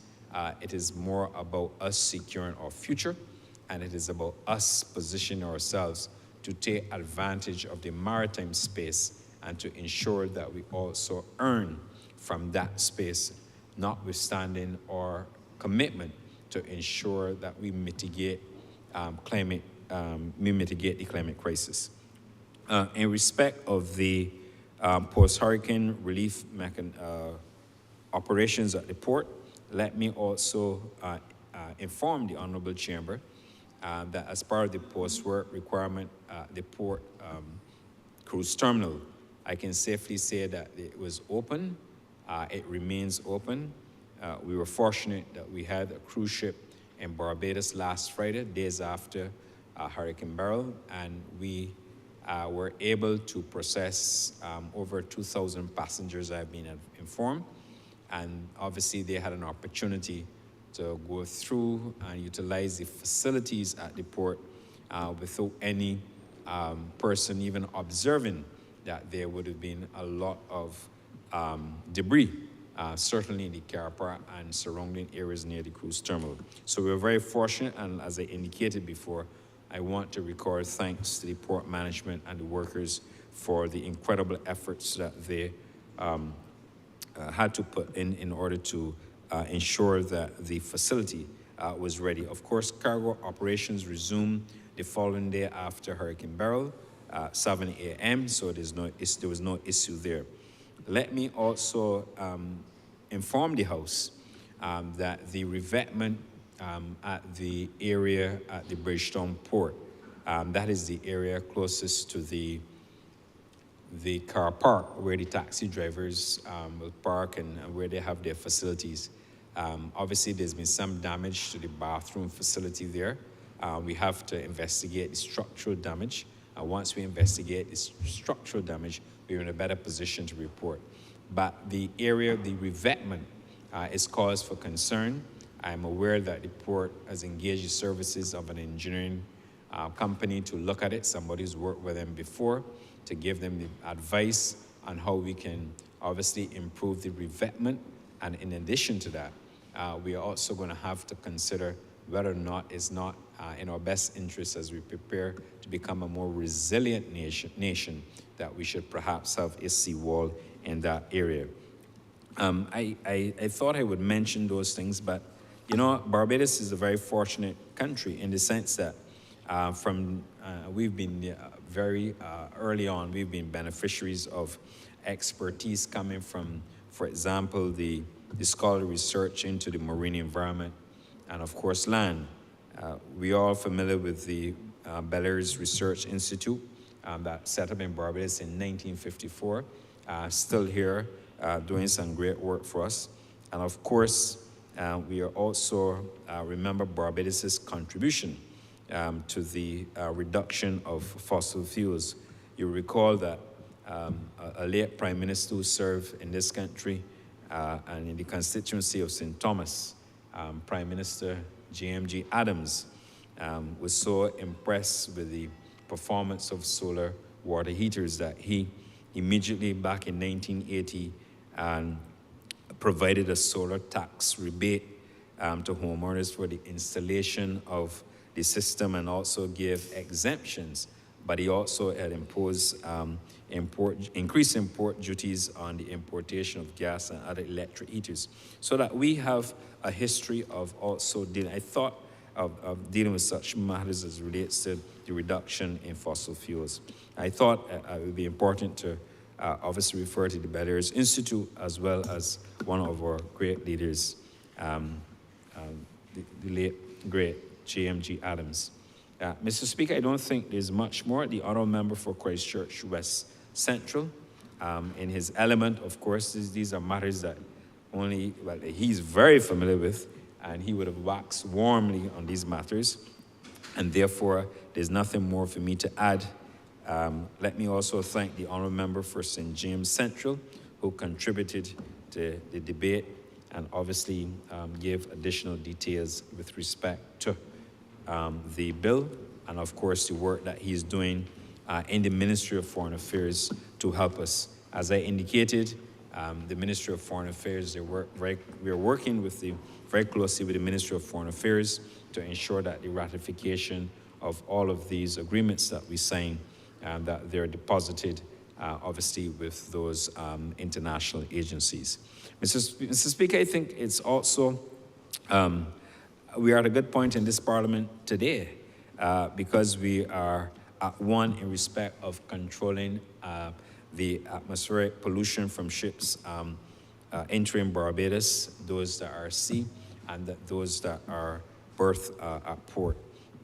It is more about us securing our future, and it is about us positioning ourselves to take advantage of the maritime space and to ensure that we also earn from that space, notwithstanding our commitment to ensure that we mitigate the climate crisis. In respect of the post-hurricane relief operations at the port, let me also inform the Honourable Chamber that as part of the post-work requirement, the port cruise terminal, I can safely say that it was open. It remains open. We were fortunate that we had a cruise ship in Barbados last Friday, days after Hurricane Beryl, and we were able to process over 2,000 passengers, I've been informed. And obviously they had an opportunity to go through and utilize the facilities at the port without any person even observing that there would have been a lot of debris, certainly in the car park and surrounding areas near the cruise terminal. So we were very fortunate, and as I indicated before, I want to record thanks to the port management and the workers for the incredible efforts that they had to put in order to ensure that the facility was ready. Of course, cargo operations resumed the following day after Hurricane Beryl, 7 a.m., so there was no issue there. Let me also inform the House that the revetment at the area at the Bridgetown Port, that is the area closest to the car park where the taxi drivers will park and where they have their facilities. Obviously, there's been some damage to the bathroom facility there. We have to investigate the structural damage. Once we investigate the structural damage, we're in a better position to report. But the area, the revetment, is cause for concern. I'm aware that the port has engaged the services of an engineering company to look at it. Somebody's worked with them before to give them the advice on how we can obviously improve the revetment. And in addition to that, we are also going to have to consider whether or not it's not in our best interest as we prepare to become a more resilient nation that we should perhaps have a seawall in that area. I thought I would mention those things, but you know, Barbados is a very fortunate country in the sense that we've been very early on, we've been beneficiaries of expertise coming from, for example, the scholarly research into the marine environment and, of course, land. We are all familiar with the Bellairs Research Institute that set up in Barbados in 1954, still here doing some great work for us. And of course, we are also remember Barbados's contribution to the reduction of fossil fuels. You recall that a late prime minister who served in this country and in the constituency of St. Thomas, Prime Minister J.M.G. Adams, was so impressed with the performance of solar water heaters that he immediately back in 1980 provided a solar tax rebate to homeowners for the installation of the system and also gave exemptions. But he also had imposed increased import duties on the importation of gas and other electric heaters, so that we have a history of also dealing, I thought, of dealing with such matters as relates to the reduction in fossil fuels. I thought it would be important to obviously refer to the Bellairs Institute as well as one of our great leaders, the late, great J.M.G. Adams. Mr. Speaker, I don't think there's much more. The honourable member for Christchurch West Central, in his element, of course, these are matters that he's very familiar with, and he would have waxed warmly on these matters, and therefore there's nothing more for me to add. Let me also thank the honourable member for St. James Central, who contributed to the debate and obviously gave additional details with respect to the bill, and of course the work that he's doing in the Ministry of Foreign Affairs to help us. As I indicated, the Ministry of Foreign Affairs, we are working very closely with the Ministry of Foreign Affairs to ensure that the ratification of all of these agreements that we sign, that they're deposited obviously with those international agencies. Mr. Speaker, I think it's also we are at a good point in this Parliament today because we are at one in respect of controlling the atmospheric pollution from ships entering Barbados, those that are at sea and those that are berthed at port.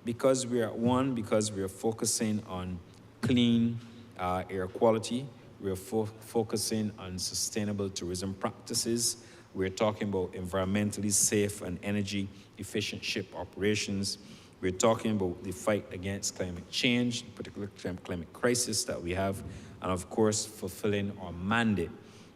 Because we are at one, because we are focusing on clean air quality, we are focusing on sustainable tourism practices. We're talking about environmentally safe and energy efficient ship operations. We're talking about the fight against climate change, particularly climate crisis that we have, and of course, fulfilling our mandate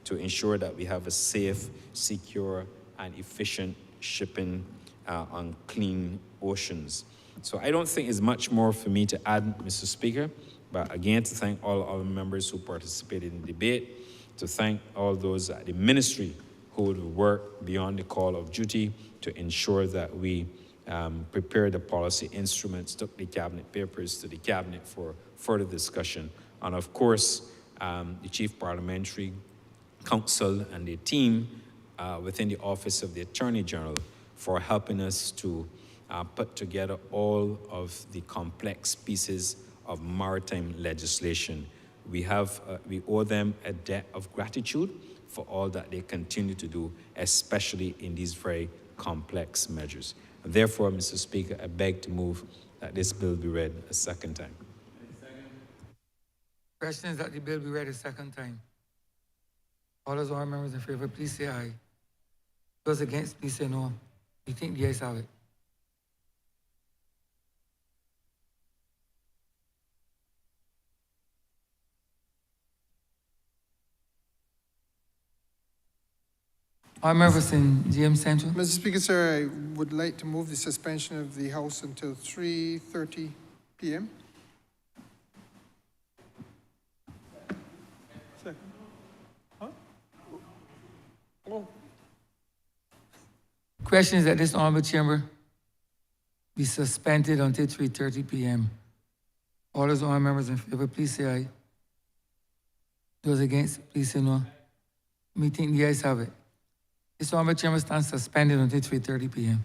to ensure that we have a safe, secure, and efficient shipping on clean oceans. So I don't think there's much more for me to add, Mr. Speaker, but again, to thank all members who participated in the debate, to thank all those at the ministry who would work beyond the call of duty to ensure that we prepare the policy instruments, took the cabinet papers to the cabinet for further discussion. And of course, the Chief Parliamentary Counsel and the team within the Office of the Attorney General for helping us to put together all of the complex pieces of maritime legislation. We owe them a debt of gratitude for all that they continue to do, especially in these very complex measures. And therefore, Mr. Speaker, I beg to move that this bill be read a second time. Question is that the bill be read a second time. All those honourable members in favor, please say aye. Those against, please say no. We think the ayes have it. Honourable member St. James Central. Mr. Speaker, sir, I would like to move the suspension of the House until 3:30 p.m. Second. Huh? Oh. Question is that this honourable chamber be suspended until 3:30 p.m. All those honourable members in favor, please say aye. Those against, please say no. Me think the ayes have it. This honorable chairman stands suspended until 3:30 p.m.